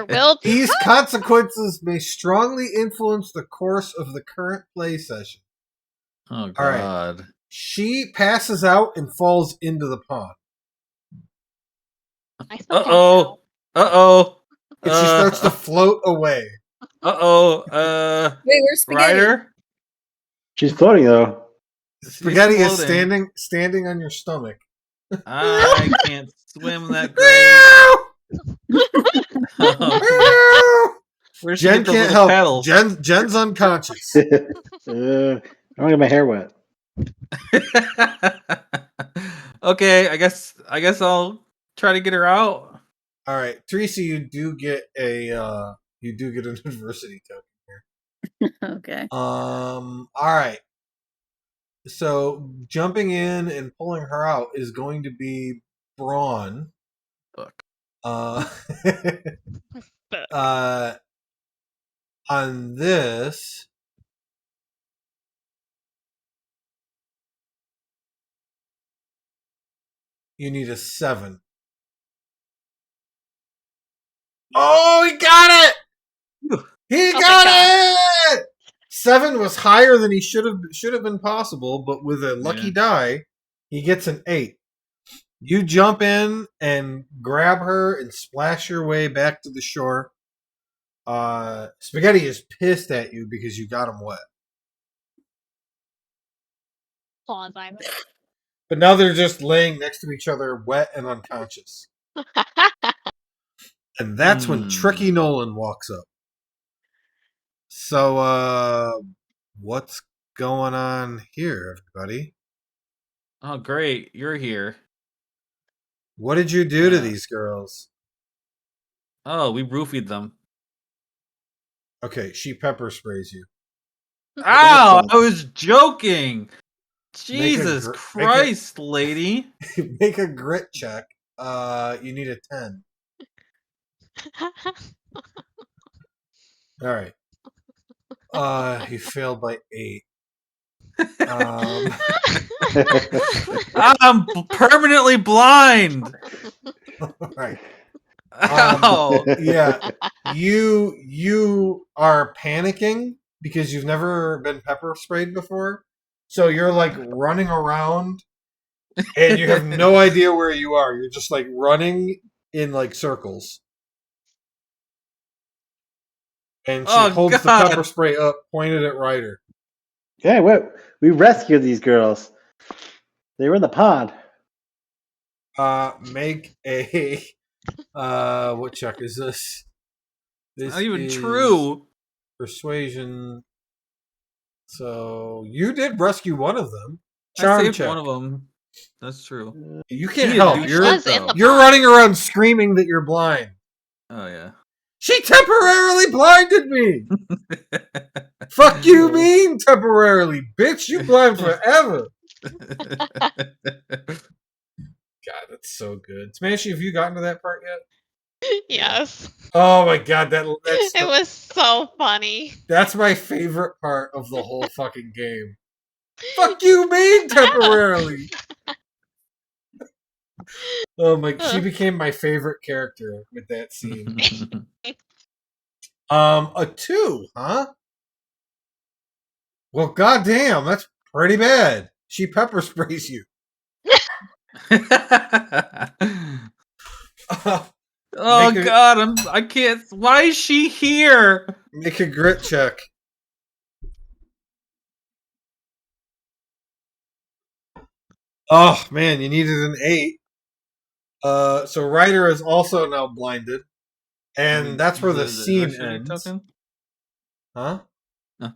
will be. These consequences may strongly influence the course of the current play session. Oh All right. God. She passes out and falls into the pond. I still can't Uh-oh. tell. Uh-oh. And she starts to float away. Uh-oh. Wait, where's Spaghetti? Ryder? She's floating though. Spaghetti is floating. standing on your stomach. I can't swim that great. Oh, where'd she Jen get those can't little help. paddles? Jen's unconscious. I don't get my hair wet. Okay, I guess I'll try to get her out. All right, Teresa, you do get an adversity token. Okay. All right. So jumping in and pulling her out is going to be Braun. Fuck. Uh, on this, you need a 7. Oh, he got it! He Oh my got God. it! 7 was higher than he should have been possible, but with a lucky die, he gets an 8. You jump in and grab her and splash your way back to the shore. Spaghetti is pissed at you because you got him wet. Pause, I'm. But now they're just laying next to each other, wet and unconscious. And that's when Tricky Nolan walks up. So, what's going on here, everybody? Oh, great. You're here. What did you do to these girls? Oh, we roofied them. Okay, she pepper sprays you. Ow! I was joking. Jesus gr- Christ, lady. Make a grit check. You need a 10. All right. He failed by 8. I'm permanently blind. All right. Ow. Yeah. You are panicking because you've never been pepper sprayed before. So you're like running around and you have no idea where you are. You're just like running in like circles. And she holds the pepper spray up, pointed at Ryder. Okay, we rescued these girls. They were in the pond. Make a what check is this? This Not even is true. Persuasion. So you did rescue one of them. I Charm saved check. one of them. That's true. You can't He didn't help. do You're shit, though. you're running around screaming that you're blind. Oh yeah. She temporarily blinded me. Fuck you mean temporarily, bitch? You blind forever. God, that's so good. Smashy, have you gotten to that part yet? Yes. Oh my god, that's It was so funny. that's my favorite part of the whole fucking game. Fuck you mean temporarily. Oh my, she became my favorite character with that scene. A 2, huh? Well, goddamn, that's pretty bad. She pepper sprays you. Oh God, I can't. Why is she here? Make a grit check. Oh man, you needed an 8. So Ryder is also now blinded, and that's where the scene ends. Token? Huh?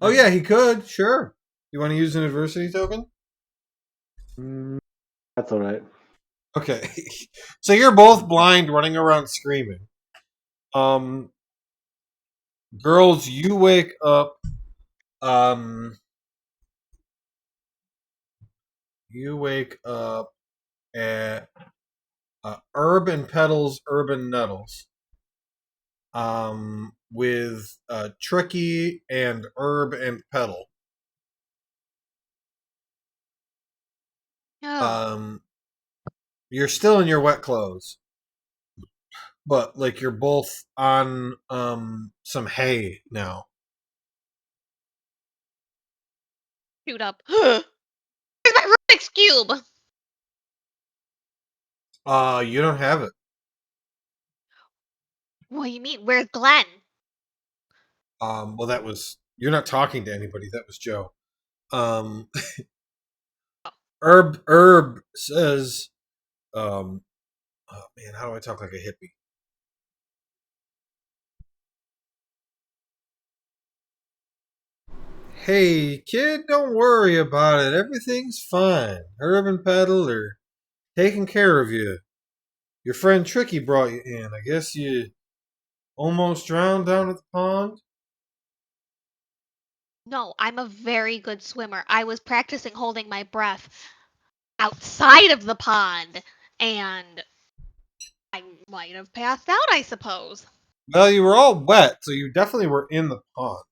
Oh yeah, he could. Sure. You want to use an adversity token? That's all right. Okay. So you're both blind, running around screaming. Girls, you wake up. You wake up at Herb and Petals Urban Nettles. With Tricky and Herb and Petal. Oh. You're still in your wet clothes, but like you're both on some hay now. Shoot up. Where's my Rubik's Cube? You don't have it. What do you mean? Where's Glenn? Well, that was you're not talking to anybody. That was Joe. Um, Herb says, oh man, how do I talk like a hippie? Hey, kid, don't worry about it. Everything's fine. Herb and Petal are taking care of you. Your friend Tricky brought you in. I guess you almost drowned down at the pond? No, I'm a very good swimmer. I was practicing holding my breath outside of the pond, and I might have passed out, I suppose. Well, you were all wet, so you definitely were in the pond.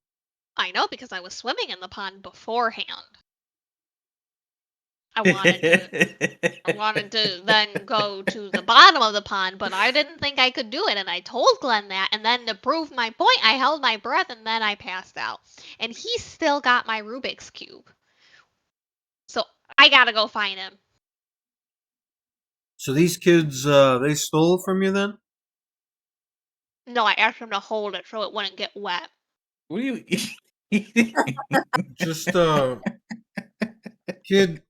I know because I was swimming in the pond beforehand. I wanted to then go to the bottom of the pond, but I didn't think I could do it, and I told Glenn that, and then to prove my point, I held my breath and then I passed out. And he still got my Rubik's Cube. So I gotta go find him. So these kids, they stole from you then? No, I asked him to hold it so it wouldn't get wet. What are you eating? Just, kid,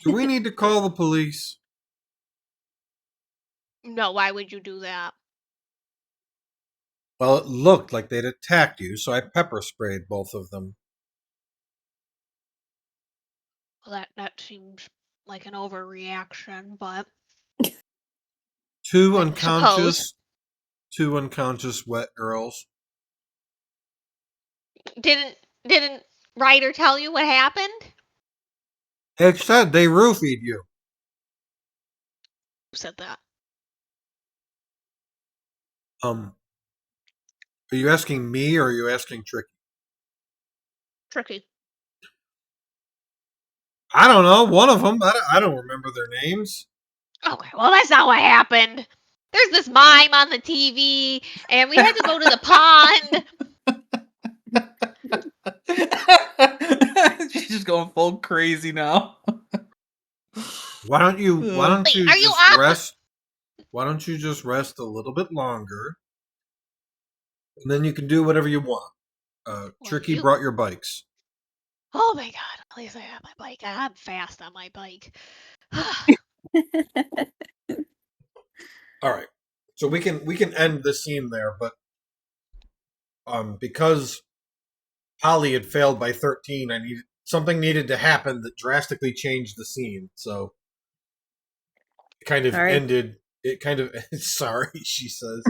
do we need to call the police? No, why would you do that? Well, it looked like they'd attacked you, so I pepper sprayed both of them. Well, that seems like an overreaction, but Two I unconscious wet girls. didn't Ryder tell you what happened? It said they roofied you. Who said that? Are you asking me or are you asking Tricky? Tricky. I don't know. One of them. I don't remember their names. Okay, well that's not what happened. There's this mime on the TV, and we had to go to the pond. She's just going full crazy now. Why don't you Wait, are you just off? rest? Why don't you just rest a little bit longer? And then you can do whatever you want. Tricky brought your bikes. Oh my god! At least I have my bike. I'm fast on my bike. All right. So we can end the scene there, but because Holly had failed by 13, something needed to happen that drastically changed the scene. So it kind of ended. It kind of sorry, she says.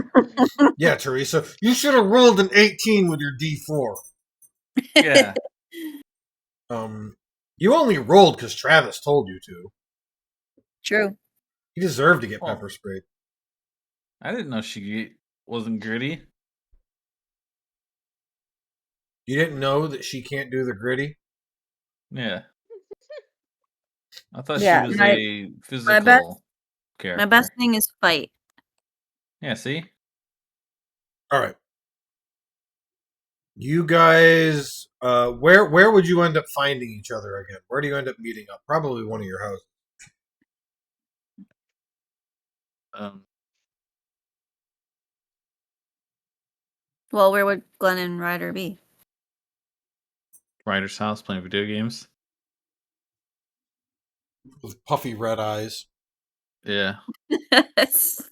Yeah, Teresa, you should have rolled an 18 with your D4. Yeah. You only rolled because Travis told you to. True. He deserved to get pepper sprayed. I didn't know she wasn't gritty. You didn't know that she can't do the gritty? Yeah. I thought she was a physical character. My best thing is fight. Yeah, see? All right. You guys, where would you end up finding each other again? Where do you end up meeting up? Probably one of your houses. Well, where would Glenn and Ryder be? Ryder's house playing video games. With puffy red eyes. Yeah.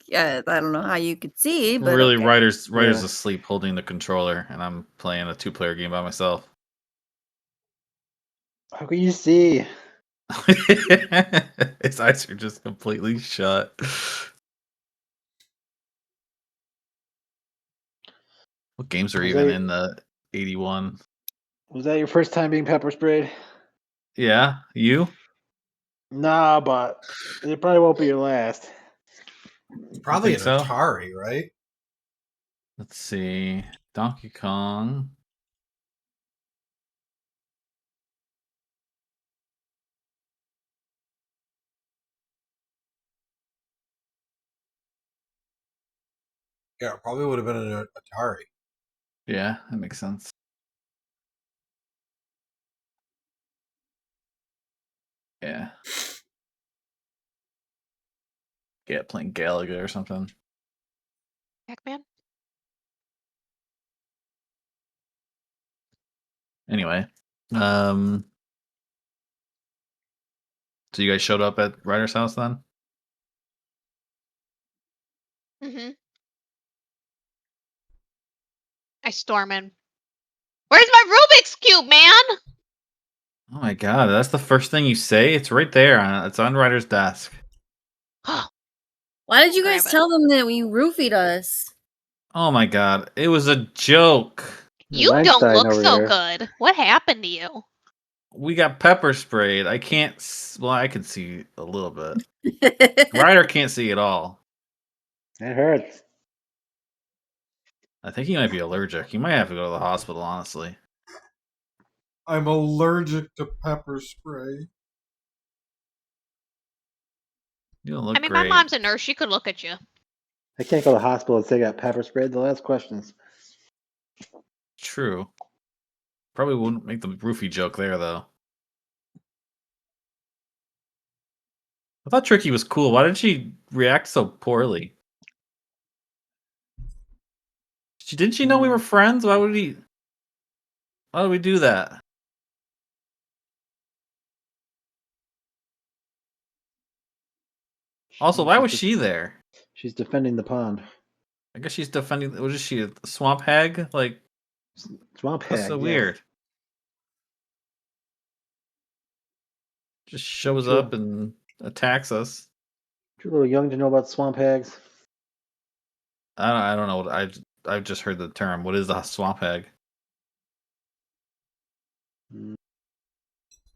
Yeah, I don't know how you could see, but Really, okay. Ryder's asleep holding the controller, and I'm playing a 2-player game by myself. How can you see? His eyes are just completely shut. What games are even in the 81? Was that your first time being pepper sprayed? Yeah, you? Nah, but it probably won't be your last. It's probably an think so? Atari, right? Let's see. Donkey Kong. Yeah, it probably would have been an Atari. Yeah, that makes sense. Yeah. Yeah, playing Galaga or something. Pac-Man? Anyway. So you guys showed up at Ryder's house then? Mm-hmm. I storm in. Where's my Rubik's Cube, man? Oh my god, that's the first thing you say? It's right there. It's on Ryder's desk. Why did you Grab guys it. tell them that we roofied us? Oh my god, it was a joke. You don't Weinstein look over so here. good. What happened to you? We got pepper sprayed. I can't. Well, I can see a little bit. Ryder can't see at all. It hurts. I think he might be allergic. He might have to go to the hospital, honestly. I'm allergic to pepper spray. You don't look I mean, great. my mom's a nurse. She could look at you. I can't go to the hospital and say I got pepper sprayed. They'll ask questions. True. Probably wouldn't make the roofie joke there, though. I thought Tricky was cool. Why did she react so poorly? Didn't she know we were friends? Why would we do that? Also, why was she there? She's defending the pond. I guess she's defending. Was she a swamp hag? Like, Swamp that's hag. so yes. weird. Just shows True. up and attacks us. You're a little young to know about swamp hags. I don't know. I've just heard the term. What is a swamp hag?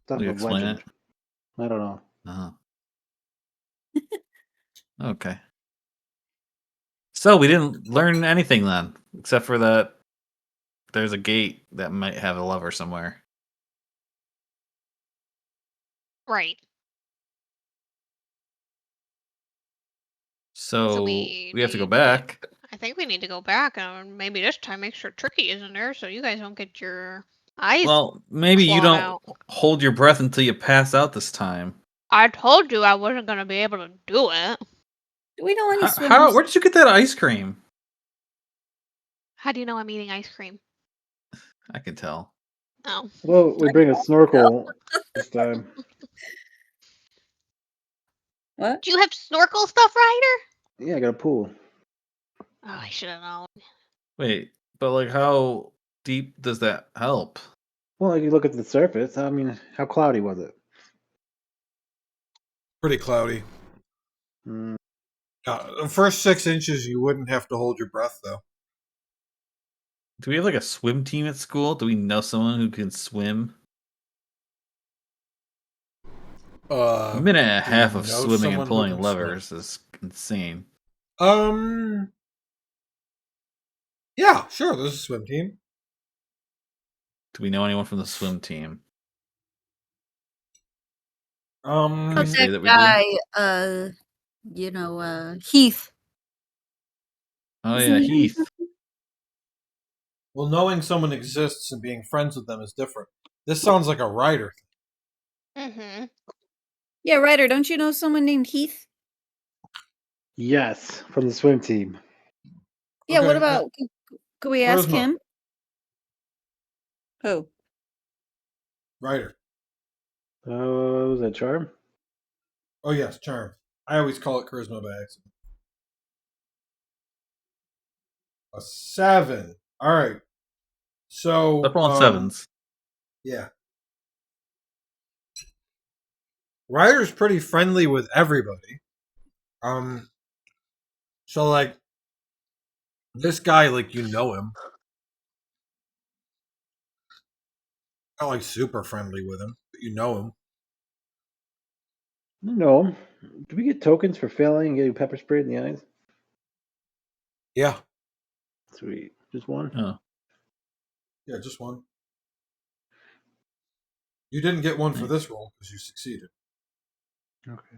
Stuff Will you of explain legend. it? I don't know. Okay. So we didn't learn anything then, except for that there's a gate that might have a lever somewhere. Right. So we we have to go need back. I think we need to go back and maybe this time make sure Tricky isn't there so you guys don't get your eyes Well, maybe you clawed don't out. hold your breath until you pass out this time. I told you I wasn't going to be able to do it. Do we know any How? swimmers? Where did you get that ice cream? How do you know I'm eating ice cream? I can tell. Oh. Well, we bring a snorkel this time. What? Do you have snorkel stuff, Ryder? Yeah, I got a pool. Oh, I should have known. Wait, but like, how deep does that help? Well, you look at the surface. I mean, how cloudy was it? Pretty cloudy. Mm, The first 6 inches, you wouldn't have to hold your breath, though. Do we have like a swim team at school? Do we know someone who can swim? A minute and a Do half you of know swimming and someone who pulling can levers is insane. Yeah, sure. There's a swim team. Do we know anyone from the swim team? Um, we say that we guy, do? Heath. Oh Isn't yeah, he- Heath. well, knowing someone exists and being friends with them is different. This sounds like a writer. Mm-hmm. Yeah, Ryder, don't you know someone named Heath? yes, from the swim team. Yeah, what Okay, about, could we ask Charisma. him? Who? Writer. Was that charm? Oh, yes, charm. I always call it charisma by accident. A 7. All right. So, Stop rolling sevens. yeah. Ryder's pretty friendly with everybody. So like this guy, like you know him. Not like super friendly with him, but you know him. No. Do we get tokens for failing and getting pepper sprayed in the eyes? Yeah. Sweet. Just one? Oh. Yeah, just one. You didn't get one for Nice. this roll because you succeeded. Okay.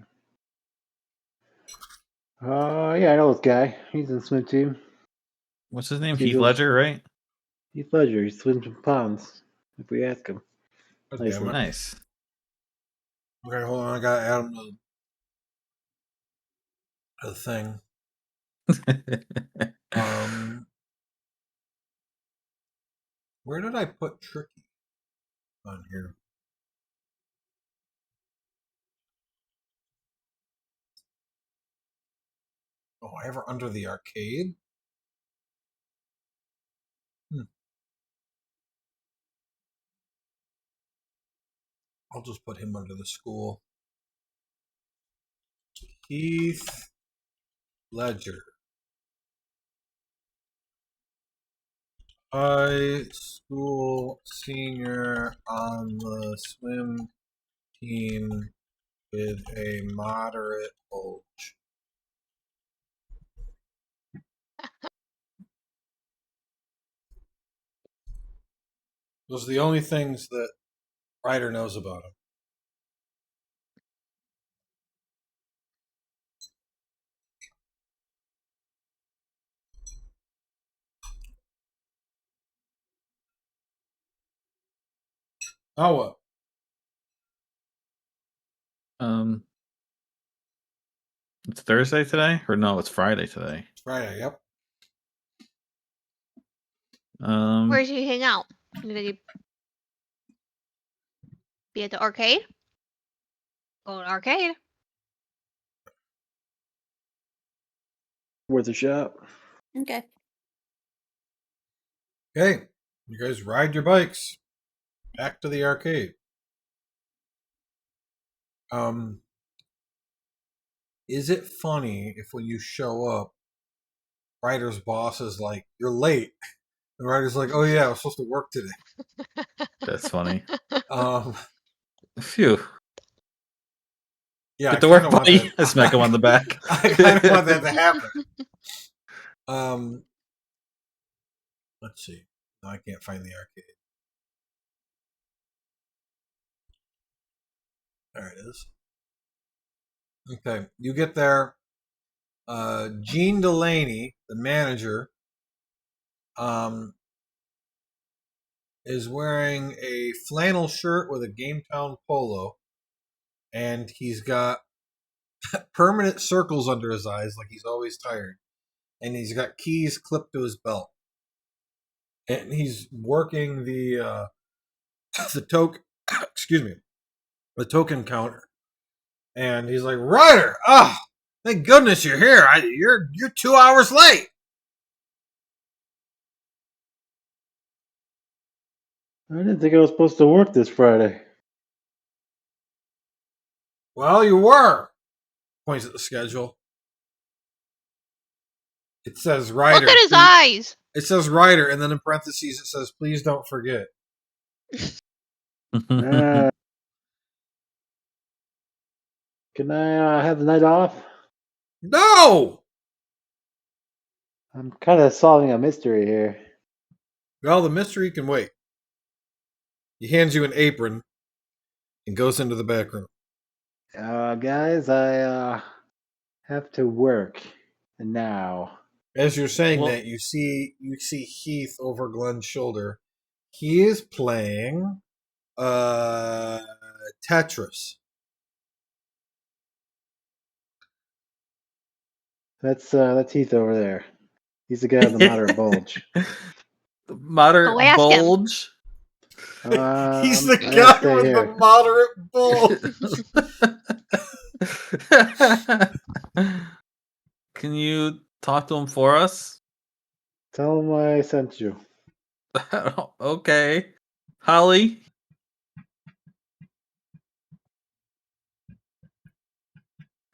Yeah, I know this guy. He's in the swim team. What's his name? See if Heath he'll- Ledger, right? Heath Ledger. He swims in ponds. If we ask him. God Nice damn one. it. Nice. Okay, hold on. I gotta add him to the thing. Where did I put Tricky on here? Oh, I have her under the arcade? I'll just put him under the school. Heath Ledger. High school senior on the swim team with a moderate bulge. Those are the only things that Ryder knows about him. Oh, what? It's Thursday today, or no? It's Friday today. Friday, yep. Where does he hang out? Did he be at the arcade? Go to arcade. Worth a shot. Okay. Okay, you guys ride your bikes back to the arcade. Is it funny if when you show up, Ryder's boss is like, "You're late," and Ryder's like, "Oh yeah, I was supposed to work today." That's funny. Yeah, Phew. I Get to work, kinda want buddy. that. I smack him on the back. I kind of want that to happen. Let's see. No, I can't find the arcade. There it is. Okay, you get there. Gene Delaney, the manager, is wearing a flannel shirt with a Gametown polo, and he's got permanent circles under his eyes, like he's always tired, and he's got keys clipped to his belt, and he's working the the token. Excuse me, the token counter, and he's like, "Ryder, thank goodness you're here. You're 2 hours late." I didn't think I was supposed to work this Friday. Well, you were. Points at the schedule. It says Ryder. Look at his eyes. It says Ryder, and then in parentheses it says, "Please don't forget." Can I have the night off? No! I'm kind of solving a mystery here. Well, the mystery can wait. He hands you an apron and goes into the back room. Guys, I have to work now. As you're saying Well- that, you see Heath over Glenn's shoulder. He is playing Tetris. That's Heath over there. He's the guy with the moderate bulge. Moderate Go ask him. bulge. He's the I gotta guy stay with here. the moderate bulge. Can you talk to him for us? Tell him I sent you. Okay. Holly?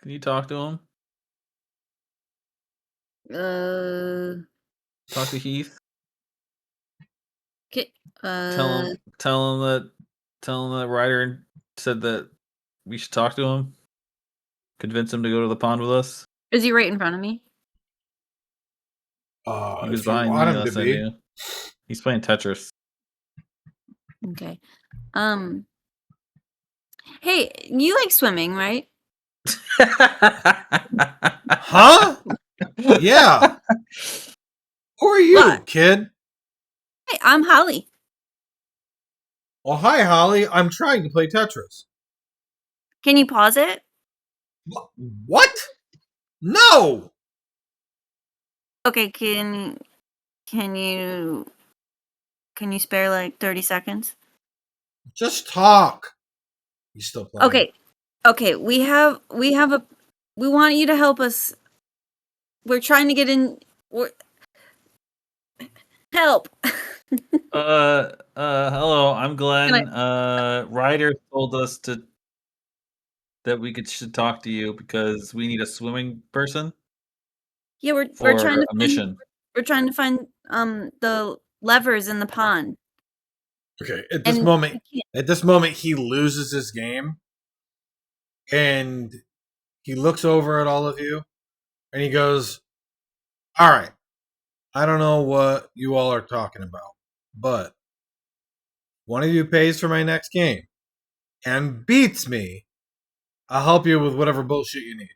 Can you talk to him? Talk to Heath? Okay. Tell him that Ryder said that we should talk to him. convince him to go to the pond with us? Is he right in front of me? He was If you behind want me him to last I be. knew. He's playing Tetris. Okay. Hey, you like swimming, right? Huh? Yeah. Who are you, What? kid? Hey, I'm Holly. Well, hi, Holly. I'm trying to play Tetris. Can you pause it? What? No! Okay, can you spare like 30 seconds? Just talk. He's still playing. Okay, we want you to help us. We're trying to get in. Help. Hello, I'm Glenn. Can Ryder told us that we should talk to you because we need a swimming person Yeah, we're for trying to a mission. We're trying to find the levers in the pond. Okay, at And this moment, he loses his game, and he looks over at all of you, and he goes, "All right, I don't know what you all are talking about, but one of you pays for my next game and beats me. I'll help you with whatever bullshit you need."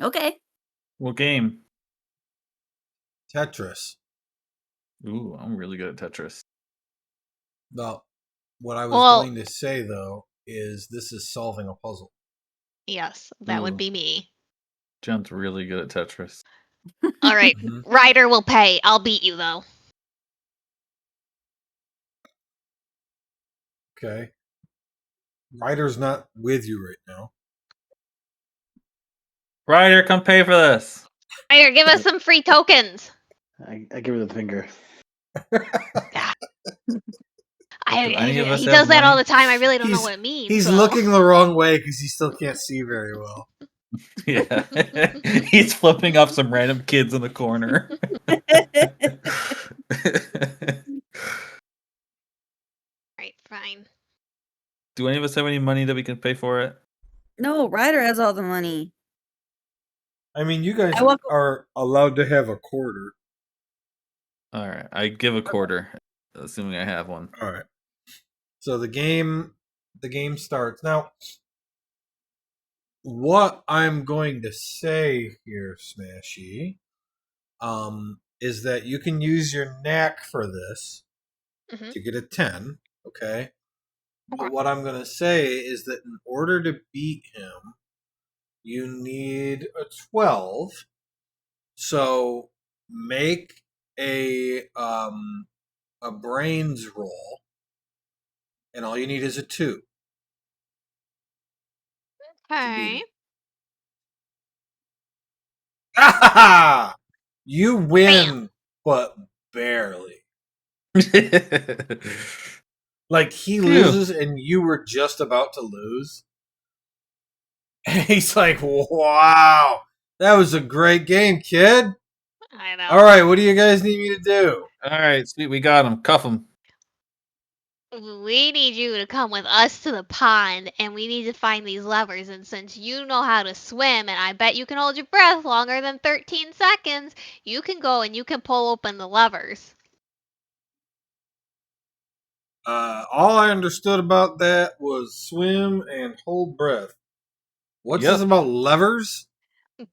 Okay. What game? Tetris. Ooh, I'm really good at Tetris. Well, what I was Well, going to say though is this is solving a puzzle. yes, that would Ooh. be me. Jen's really good at Tetris. All right, Mhm. Ryder will pay. I'll beat you though. Okay. Ryder's not with you right now. Ryder, come pay for this. Ryder, give us some free tokens. I give her the finger. any of us He have does that all money? the time. I really don't know what it means. He's so. looking the wrong way because he still can't see very well. Yeah. He's flipping off some random kids in the corner. Right, fine. Do any of us have any money that we can pay for it? No, Ryder has all the money. I mean, you guys I walk- are allowed to have a quarter. All right, I give a quarter, assuming I have one. All right. So the game starts now. What I'm going to say here, Smashy, is that you can use your knack for this Mhm. to get a 10. Okay. But Okay. what I'm going to say is that in order to beat him, you need a 12. So make a brains roll, and all you need is a 2 to beat him. Okay. You win, but barely. Like he Phew. loses, and you were just about to lose. And he's like, "Wow, that was a great game, kid. I know. All right, what do you guys need me to do?" All right, sweet, we got him. Cuff him. We need you to come with us to the pond, and we need to find these levers. And since you know how to swim, and I bet you can hold your breath longer than 13 seconds, you can go and you can pull open the levers. All I understood about that was swim and hold breath. What's Yep. this about levers?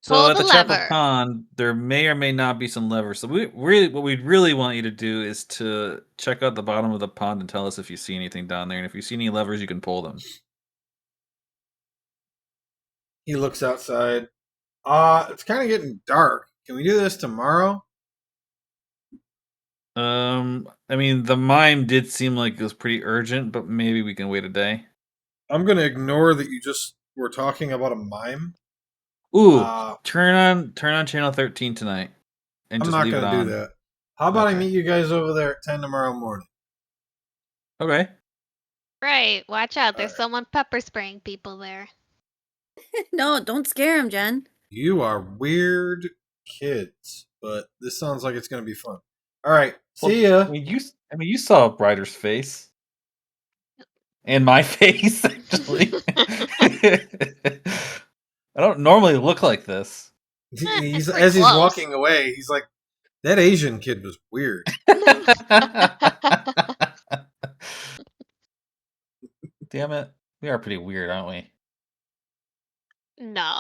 So Pull at the the Chapel lever. Pond, there may or may not be some levers. So what we'd really want you to do is to check out the bottom of the pond and tell us if you see anything down there. And if you see any levers, you can pull them. He looks outside. It's kind of getting dark. Can we do this tomorrow? I mean, the mime did seem like it was pretty urgent, but maybe we can wait a day. I'm gonna ignore that you just were talking about a mime. Ooh, Uh, turn on channel 13 tonight, and I'm just not leave it gonna do on. that. How about I Okay. meet you guys over there at 10 tomorrow morning? Okay. Right, watch out. There's Alright. someone pepper spraying people there. No, don't scare him, Jen. You are weird kids, but this sounds like it's gonna be fun. All right, see ya. I mean, you saw Ryder's face. And my face, actually. I don't normally look like this. He's pretty as he's close. walking away, he's like, "That Asian kid was weird." Damn it. We are pretty weird, aren't we? No.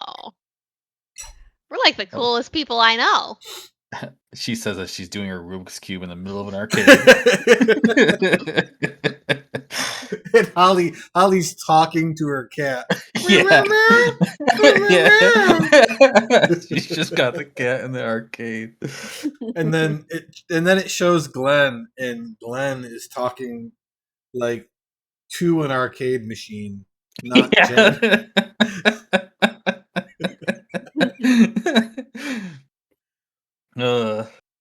We're like the Oh. coolest people I know. She says that she's doing her Rubik's Cube in the middle of an arcade. And Holly's talking to her cat. Yeah. She's just got the cat in the arcade. And then it shows Glenn, and Glenn is talking like to an arcade machine, not Jen.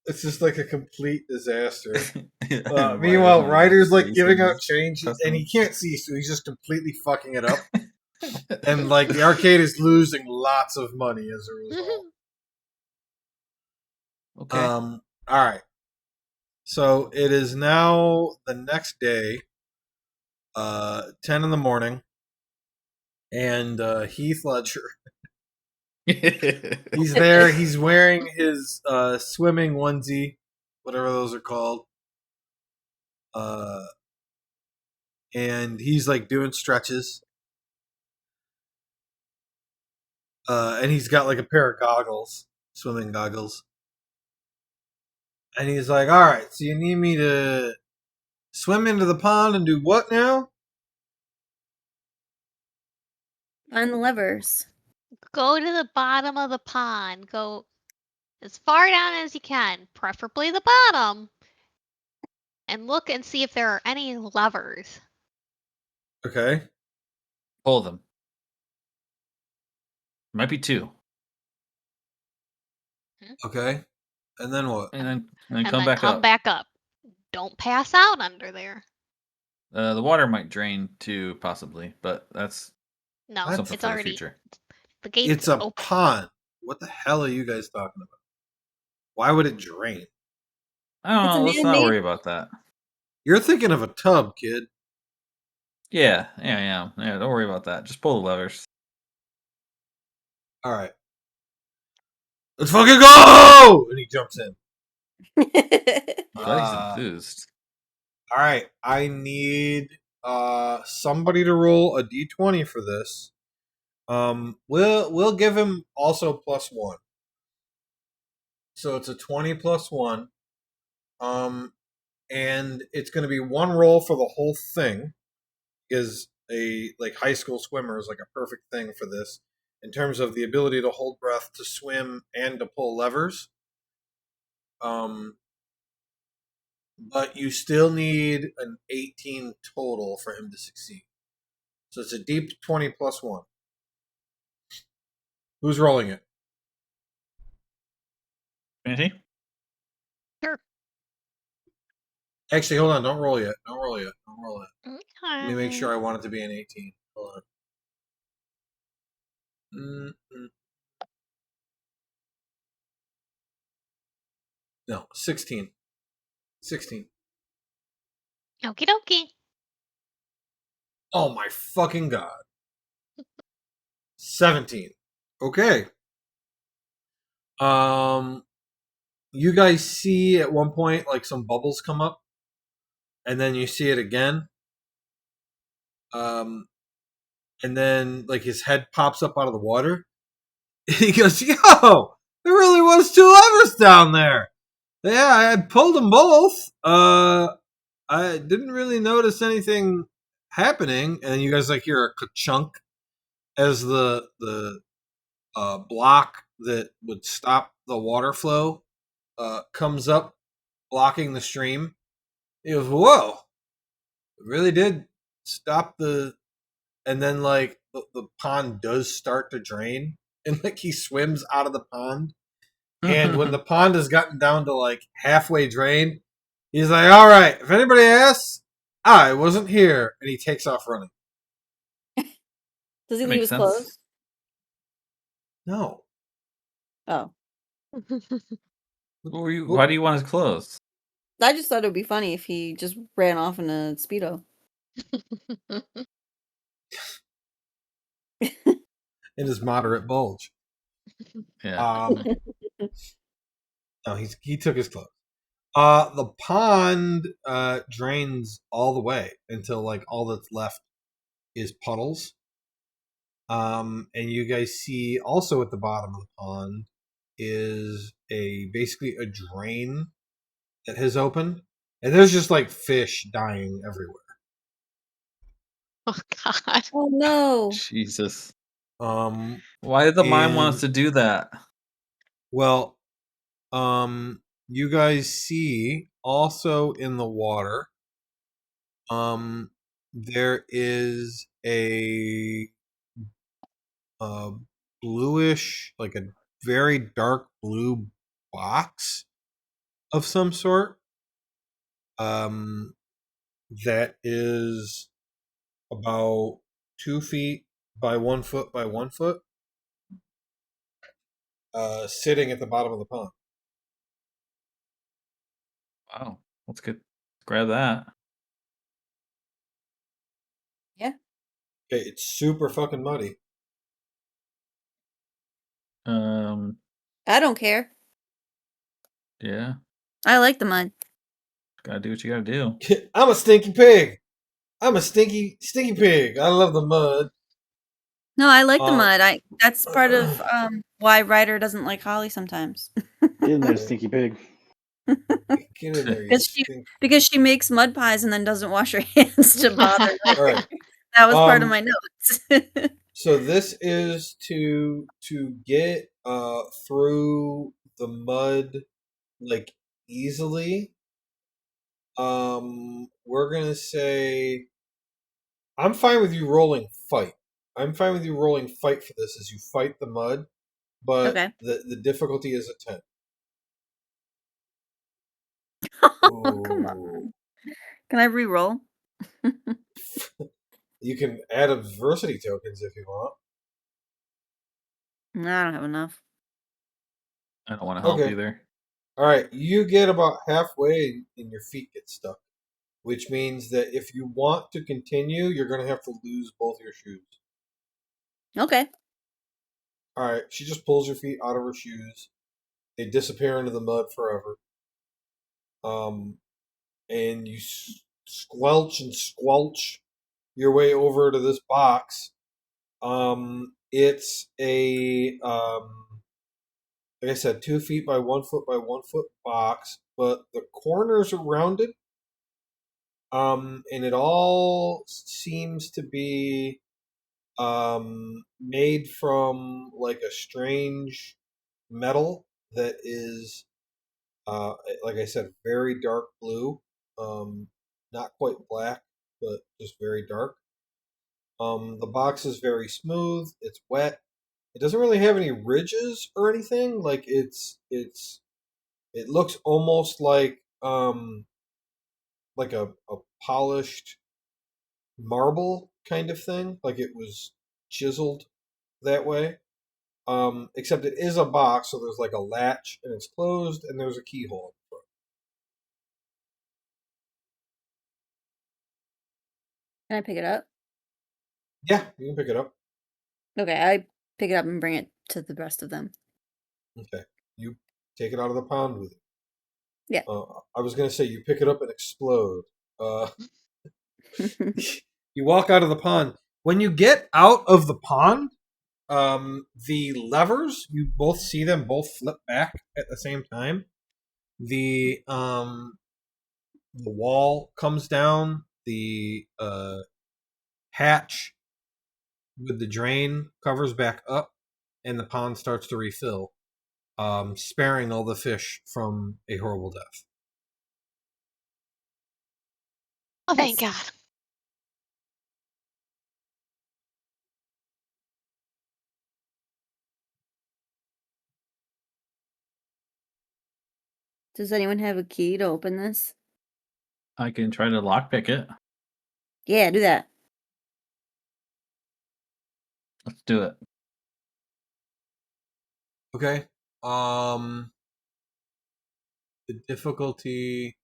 It's just like a complete disaster. Meanwhile, Ryder's like giving out change, and he can't see, so he's just completely fucking it up. And like the arcade is losing lots of money as a result. Okay. All right. So it is now the next day, 10 in the morning, and Heath Ledger, he's there. He's wearing his swimming onesie, whatever those are called, and he's like doing stretches, and he's got like a pair of goggles, swimming goggles, and he's like, "All right, so you need me to swim into the pond and do what now?" Find the levers. Go to the bottom of the pond. Go as far down as you can, preferably the bottom. And look and see if there are any levers. Okay. Pull them. Might be 2. Okay. And then what? And And come then back come up. back up. Don't pass out under there. The water might drain too, possibly, but that's No, something it's for the already future. the gate's It's a open. pond. What the hell are you guys talking about? Why would it drain? I don't It's a know. Let's not man-made- worry about that. You're thinking of a tub, kid. Yeah. Don't worry about that. Just pull the levers. All right. Let's fucking go! And he jumps in. Glad he's enthused. All right. I need somebody to roll a d20 for this. We'll give him also +1. So it's a 20 + 1. And it's going to be one roll for the whole thing, because a like high school swimmer is like a perfect thing for this in terms of the ability to hold breath, to swim, and to pull levers. But you still need an 18 total for him to succeed. So it's a deep 20 + 1. Who's rolling it? Fancy? Sure. Actually, hold on. Don't roll yet. Don't roll it. Okay. Let me make sure I want it to be an 18. Hold on. No, 16. 16. Okie dokie. Oh my fucking god. 17. Okay. You guys see at one point like some bubbles come up, and then you see it again. And then like his head pops up out of the water. He goes, "Yo, there really was 2 levers down there. Yeah, I pulled them both. I didn't really notice anything happening." And then you guys like hear a ka-chunk as the block that would stop the water flow comes up, blocking the stream. He goes, "Whoa, it really did stop the." And then like the pond does start to drain, and like he swims out of the pond. And when the pond has gotten down to like halfway drained, he's like, "All right, if anybody asks, I wasn't here," and he takes off running. Does he That leave makes his sense. clothes? No. Oh. Why do you want his clothes? I just thought it would be funny if he just ran off in a Speedo. in his moderate bulge. Yeah. No, he took his clothes. The pond drains all the way until like all that's left is puddles. And you guys see also at the bottom of the pond is basically a drain that has opened, and there's just like fish dying everywhere. Oh God. Oh no. Jesus. Um, Why did the mime want us and to do that? well, you guys see also in the water, there is a bluish, like a very dark blue box of some sort. Um, that is about 2 feet by 1 foot by 1 foot, sitting at the bottom of the pond. Wow. Let's grab that. Yeah. Okay, it's super fucking muddy. Um. I don't care. Yeah. I like the mud. Gotta do what you gotta do. I'm a stinky pig. I'm a stinky pig. I love the mud. No, I like the Um, mud. That's part of why Ryder doesn't like Holly sometimes. Get in there, stinky pig. Get in there, you stink. Because she makes mud pies and then doesn't wash her hands to bother All Ryder. right. That was part of my notes. So this is to get through the mud like easily. We're gonna say I'm fine with you rolling fight. I'm fine with you rolling fight for this as you fight the mud, but Okay. the difficulty is a 10. Oh, come Ooh. on. Can I re-roll? You can add adversity tokens if you want. No, I don't have enough. I don't want to help Okay. either. Alright, you get about halfway and your feet get stuck. Which means that if you want to continue, you're going to have to lose both your shoes. Okay. Alright, she just pulls your feet out of her shoes. They disappear into the mud forever. And you squelch and squelch your way over to this box. It's like I said, 2 feet by 1 foot by 1 foot box, but the corners are rounded. And it all seems to be made from like a strange metal that is, like I said, very dark blue. Not quite black, but just very dark. The box is very smooth. It's wet. It doesn't really have any ridges or anything. Like it looks almost like a polished marble kind of thing. Like it was chiseled that way. Except it is a box, so there's like a latch and it's closed, and there's a keyhole. Can I pick it up? Yeah, you can pick it up. Okay, I pick it up and bring it to the rest of them. Okay, you take it out of the pond with you. Yeah. I was gonna say you pick it up and explode. You walk out of the pond. When you get out of the pond, the levers, you both see them both flip back at the same time. The wall comes down. The hatch with the drain covers back up, and the pond starts to refill, sparing all the fish from a horrible death. Oh, thank Nice. God. Does anyone have a key to open this? I can try to lockpick it. Yeah, do that. Let's do it. Okay. The difficulty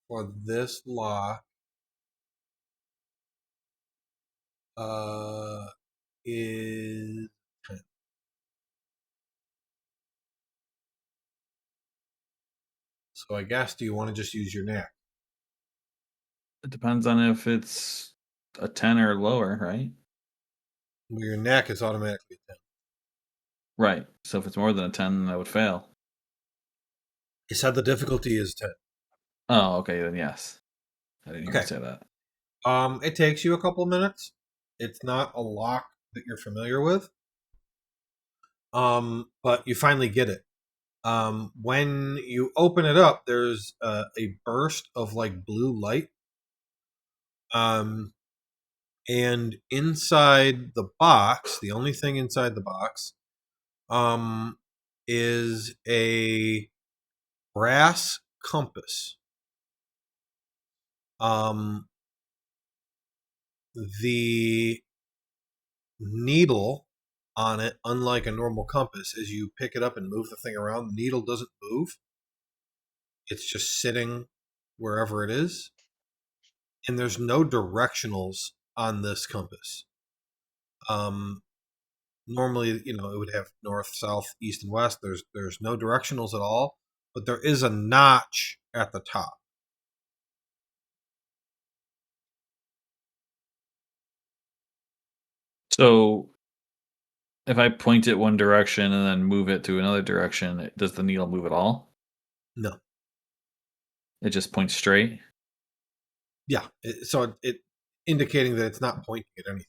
for this lock is 10. So I guess, do you want to just use your knack? It depends on if it's a 10 or lower, right? Well, your knack is automatically 10. Right. So if it's more than a 10, I would fail. You said the difficulty is 10. Oh, okay, then yes. I didn't hear you Okay. say that. It takes you a couple minutes. It's not a lock that you're familiar with. But you finally get it. When you open it up, there's a burst of like blue light. And inside the box, the only thing inside the box, is a brass compass. The needle on it, unlike a normal compass, as you pick it up and move the thing around, the needle doesn't move. It's just sitting wherever it is. And there's no directionals on this compass. Normally, it would have north, south, east, and west. There's no directionals at all, but there is a notch at the top. So if I point it one direction and then move it to another direction, does the needle move at all? No. It just points straight? Yeah. So it indicating that it's not pointing at anything.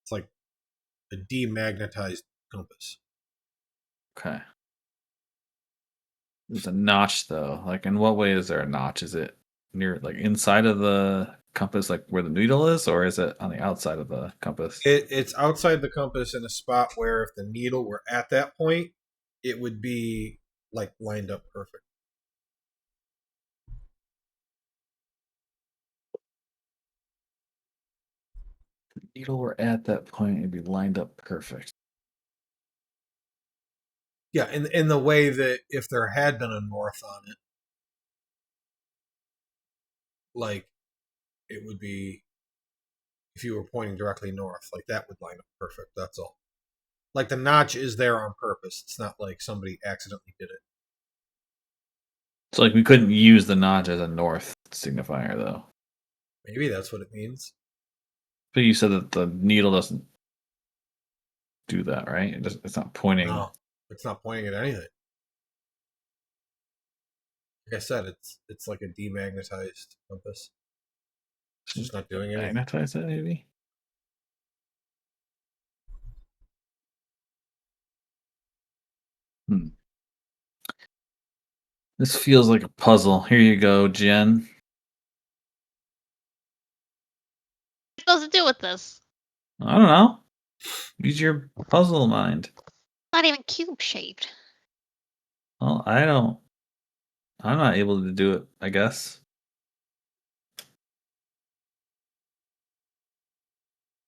It's like a demagnetized compass. Okay. There's a notch though. Like, in what way is there a notch? Is it near, like, inside of the compass, like where the needle is, or is it on the outside of the compass? It's outside the compass in a spot where if the needle were at that point, it would be like lined up perfect. If the needle were at that point, it'd be lined up perfect. Yeah, in the way that if there had been a north on it, like it would be if you were pointing directly north, like that would line up perfect. That's all. Like the notch is there on purpose. It's not like somebody accidentally did it. So, like, we couldn't use the notch as a north signifier though. Maybe that's what it means. But you said that the needle doesn't do that, right? It's not pointing. No, it's not pointing at anything. Like I said, it's like a demagnetized compass. It's just not doing anything. Magnetize it, maybe? This feels like a puzzle. Here you go, Jen. What are you supposed to do with this? I don't know. Use your puzzle mind. Not even cube shaped. Well, I don't. I'm not able to do it, I guess.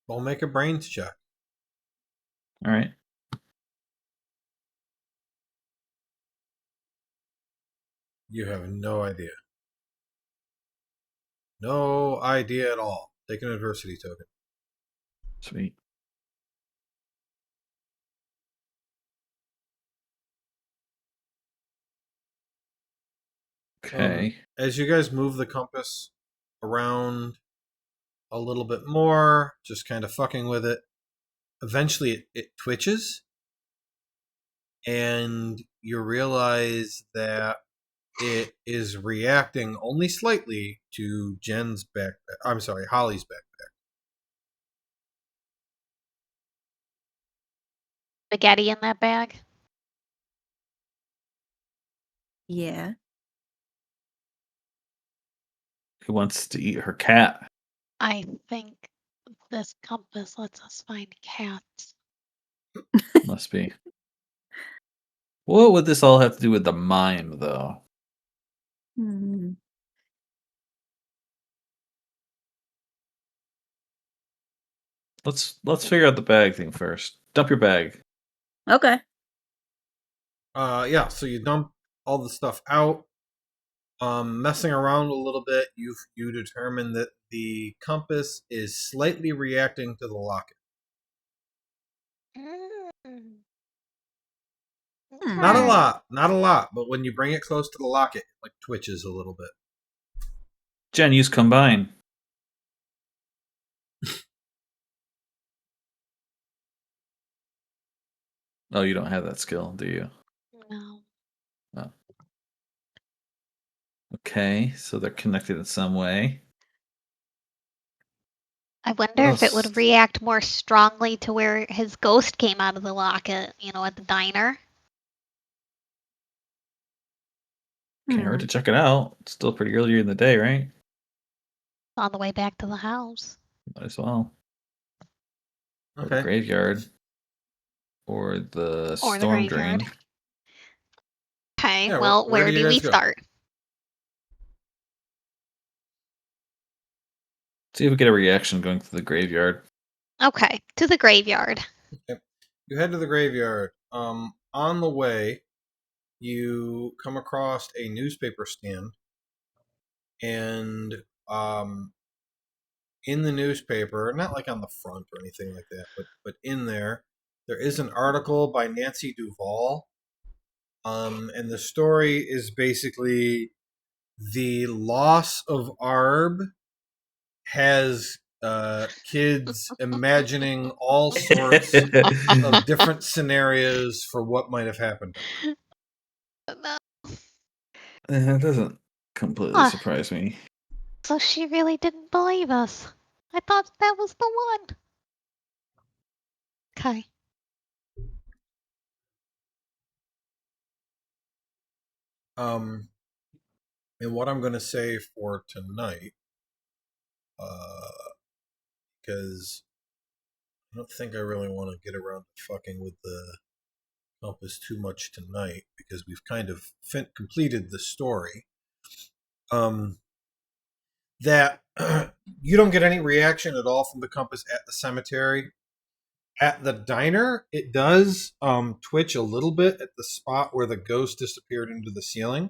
Well, make a brains check. All right. You have no idea. No idea at all. Take an adversity token. Sweet. Okay. As you guys move the compass around a little bit more, just kind of fucking with it, eventually it twitches, and you realize that it is reacting only slightly to Jen's backpack. I'm sorry, Holly's backpack. Spaghetti in that bag? Yeah. Who wants to eat her cat? I think this compass lets us find cats. Must be. What would this all have to do with the mime, though? Hmm. Let's figure out the bag thing first. Dump your bag. Okay. Yeah, so you dump all the stuff out. Messing around a little bit, you determine that the compass is slightly reacting to the locket. Mm. Not a Okay. lot, but when you bring it close to the locket, it like twitches a little bit. Jen, use combine. Oh, you don't have that skill, do you? No. Oh. Okay, so they're connected in some way. I wonder if it would react more strongly to where his ghost came out of the locket, at the diner. Can't hurt to check it out. It's still pretty early in the day, right? On the way back to the house. Might as well. Or the Okay. graveyard. Or the Or the storm graveyard. drain. Okay, Yeah, well, where where do you do we guys go? start? See if we get a reaction going to the graveyard. Okay, to the graveyard. You head to the graveyard. On the way, you come across a newspaper stand, and in the newspaper, not like on the front or anything like that, but in there is an article by Nancy Duval. And the story is basically the loss of Arb has kids imagining all sorts of different scenarios for what might have happened. That doesn't completely Huh. surprise me. So she really didn't believe us. I thought that was the one. Okay. And what I'm going to say for tonight, because I don't think I really want to get around to fucking with the compass too much tonight, because we've kind of completed the story. That you don't get any reaction at all from the compass at the cemetery. At the diner, it does twitch a little bit at the spot where the ghost disappeared into the ceiling,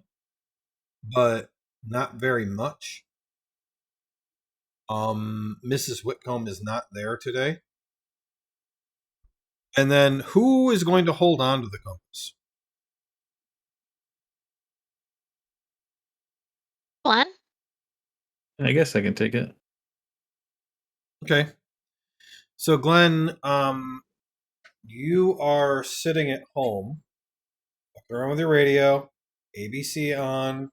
but not very much. Mrs. Whitcomb is not there today. And then who is going to hold on to the compass? Glenn? I guess I can take it. Okay. So Glenn, you are sitting at home, walking around with your radio, ABC on,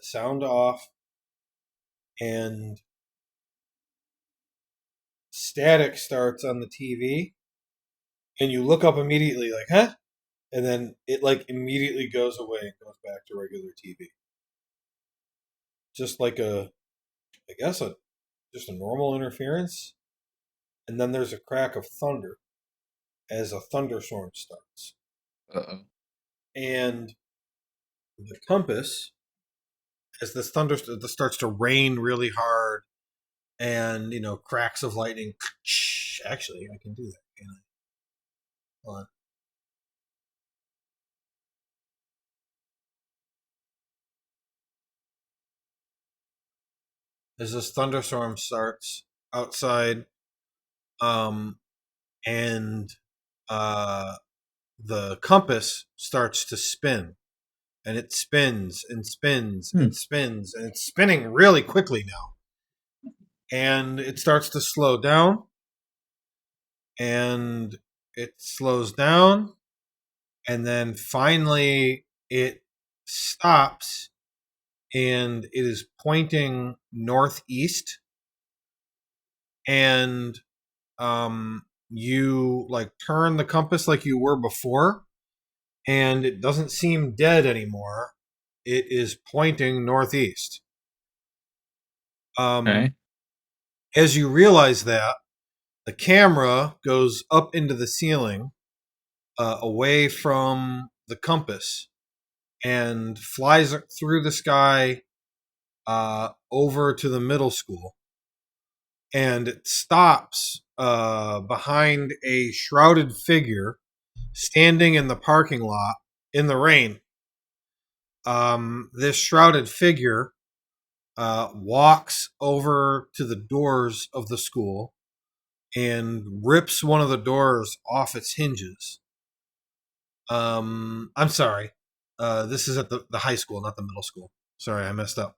sound off, and static starts on the TV, and you look up immediately like, huh? And then it like immediately goes away and goes back to regular TV. Just like just a normal interference. And then there's a crack of thunder as a thunderstorm starts. Uh-oh. And the compass, as this thunder starts to rain really hard, and cracks of lightning. Actually, I can do that. Can I? Hold on. As this thunderstorm starts outside, and the compass starts to spin, and it spins and spins and spins, and it's spinning really quickly now. And it starts to slow down, and it slows down, and then finally it stops, and it is pointing northeast. And you like turn the compass like you were before, and it doesn't seem dead anymore. It is pointing northeast. Okay. As you realize that, the camera goes up into the ceiling, away from the compass, and flies through the sky over to the middle school. And it stops behind a shrouded figure standing in the parking lot in the rain. This shrouded figure walks over to the doors of the school and rips one of the doors off its hinges. I'm sorry. This is at the high school, not the middle school. Sorry, I messed up.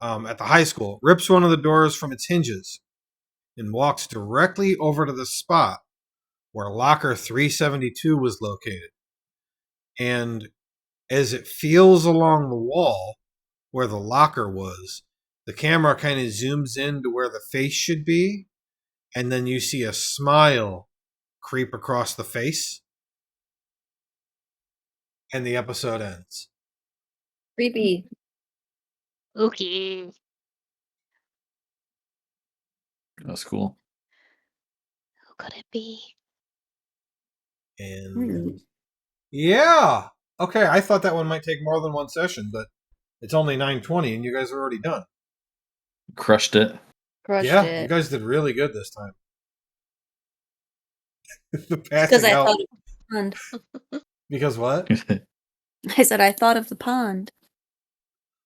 At the high school, rips one of the doors from its hinges and walks directly over to the spot where locker 372 was located. And as it feels along the wall where the locker was, the camera kind of zooms in to where the face should be, and then you see a smile creep across the face, and the episode ends. Creepy. Okay. That's cool. Who could it be? And yeah, okay, I thought that one might take more than one session, but it's only 9:20, and you guys are already done. Crushed it. Crushed Yeah, it. you guys did really good this time. The Because passing I out. thought of the pond. Because what? I said I thought of the pond.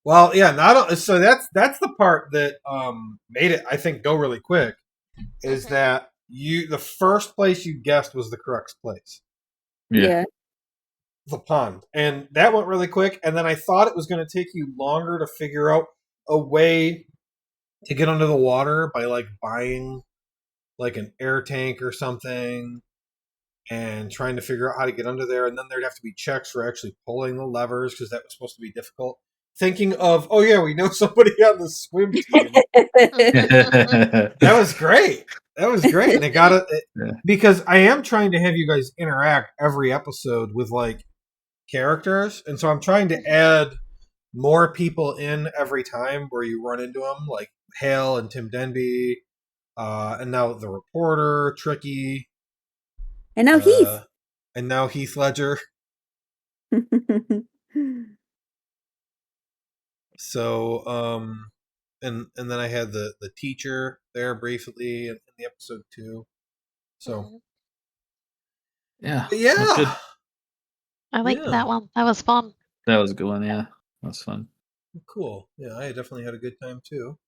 Well, yeah, so that's the part that made it, I think, go really quick. Is that the first place you guessed was the correct place, Yeah. the pond, and that went really quick. And then I thought it was going to take you longer to figure out a way to get under the water by like buying like an air tank or something and trying to figure out how to get under there. And then there'd have to be checks for actually pulling the levers because that was supposed to be difficult. Thinking of, oh yeah, we know somebody on the swim team. That was great. That was great. And it got it Yeah. because I am trying to have you guys interact every episode with like characters. And so I'm trying to add more people in every time where you run into them, like Hale and Tim Denby, and now the reporter, Tricky, And now Heath. and now Heath Ledger. So, and then I had the teacher there briefly in the episode too. So, Yeah. but yeah, That's good. I like Yeah. that one. That was fun. That was a good one. Yeah. That's fun. cool. Yeah, I definitely had a good time too.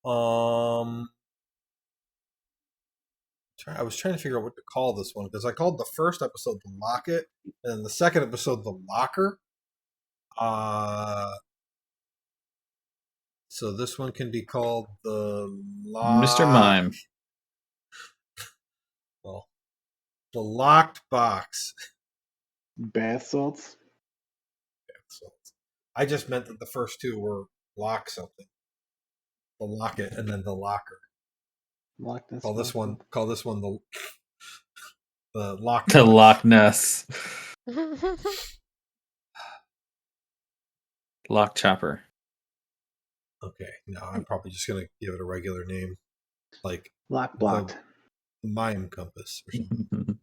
I was trying to figure out what to call this one because I called the first episode the Locket and the second episode the Locker. So this one can be called the Mr. Mime. Well, the Locked Box. Bath salts. So I just meant that the first two were lock something. The Locket and then the Locker. Loch Ness Call this Monster. one the Lock. The Loch Ness. Lock Chopper. Okay, no, I'm probably just gonna give it a regular name, like Lock blocked. the Mime Compass or something.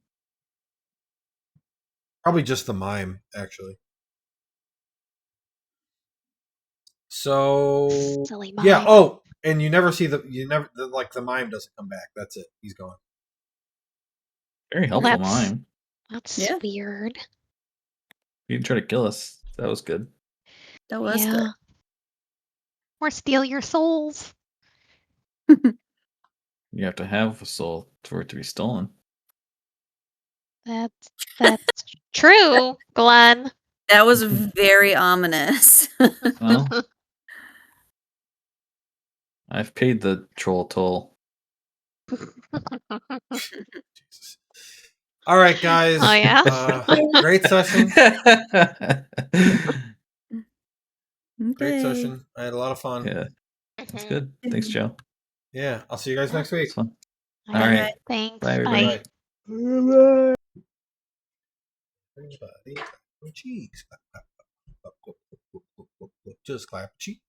Probably just the Mime, actually. So Silly yeah. mime. Oh, and you never like the Mime doesn't come back. That's it. He's gone. Very helpful That's- Mime. That's Yeah. weird. He didn't try to kill us. That was good. That was Yeah. good. Or steal your souls. You have to have a soul for it to be stolen. That's true, Glenn. That was very ominous. Well, I've paid the troll toll. Jesus. All right, guys. Oh, yeah? Great session. Yeah. Great Okay. session. I had a lot of fun. That's good. Thanks, Joe. Yeah, I'll see you guys next week. It's fun. All All right. Thanks. Bye, everybody. Bye. Bye. Everybody, clap your cheeks. Clap, clap, clap, clap, clap, clap, clap, clap. Just clap your cheeks.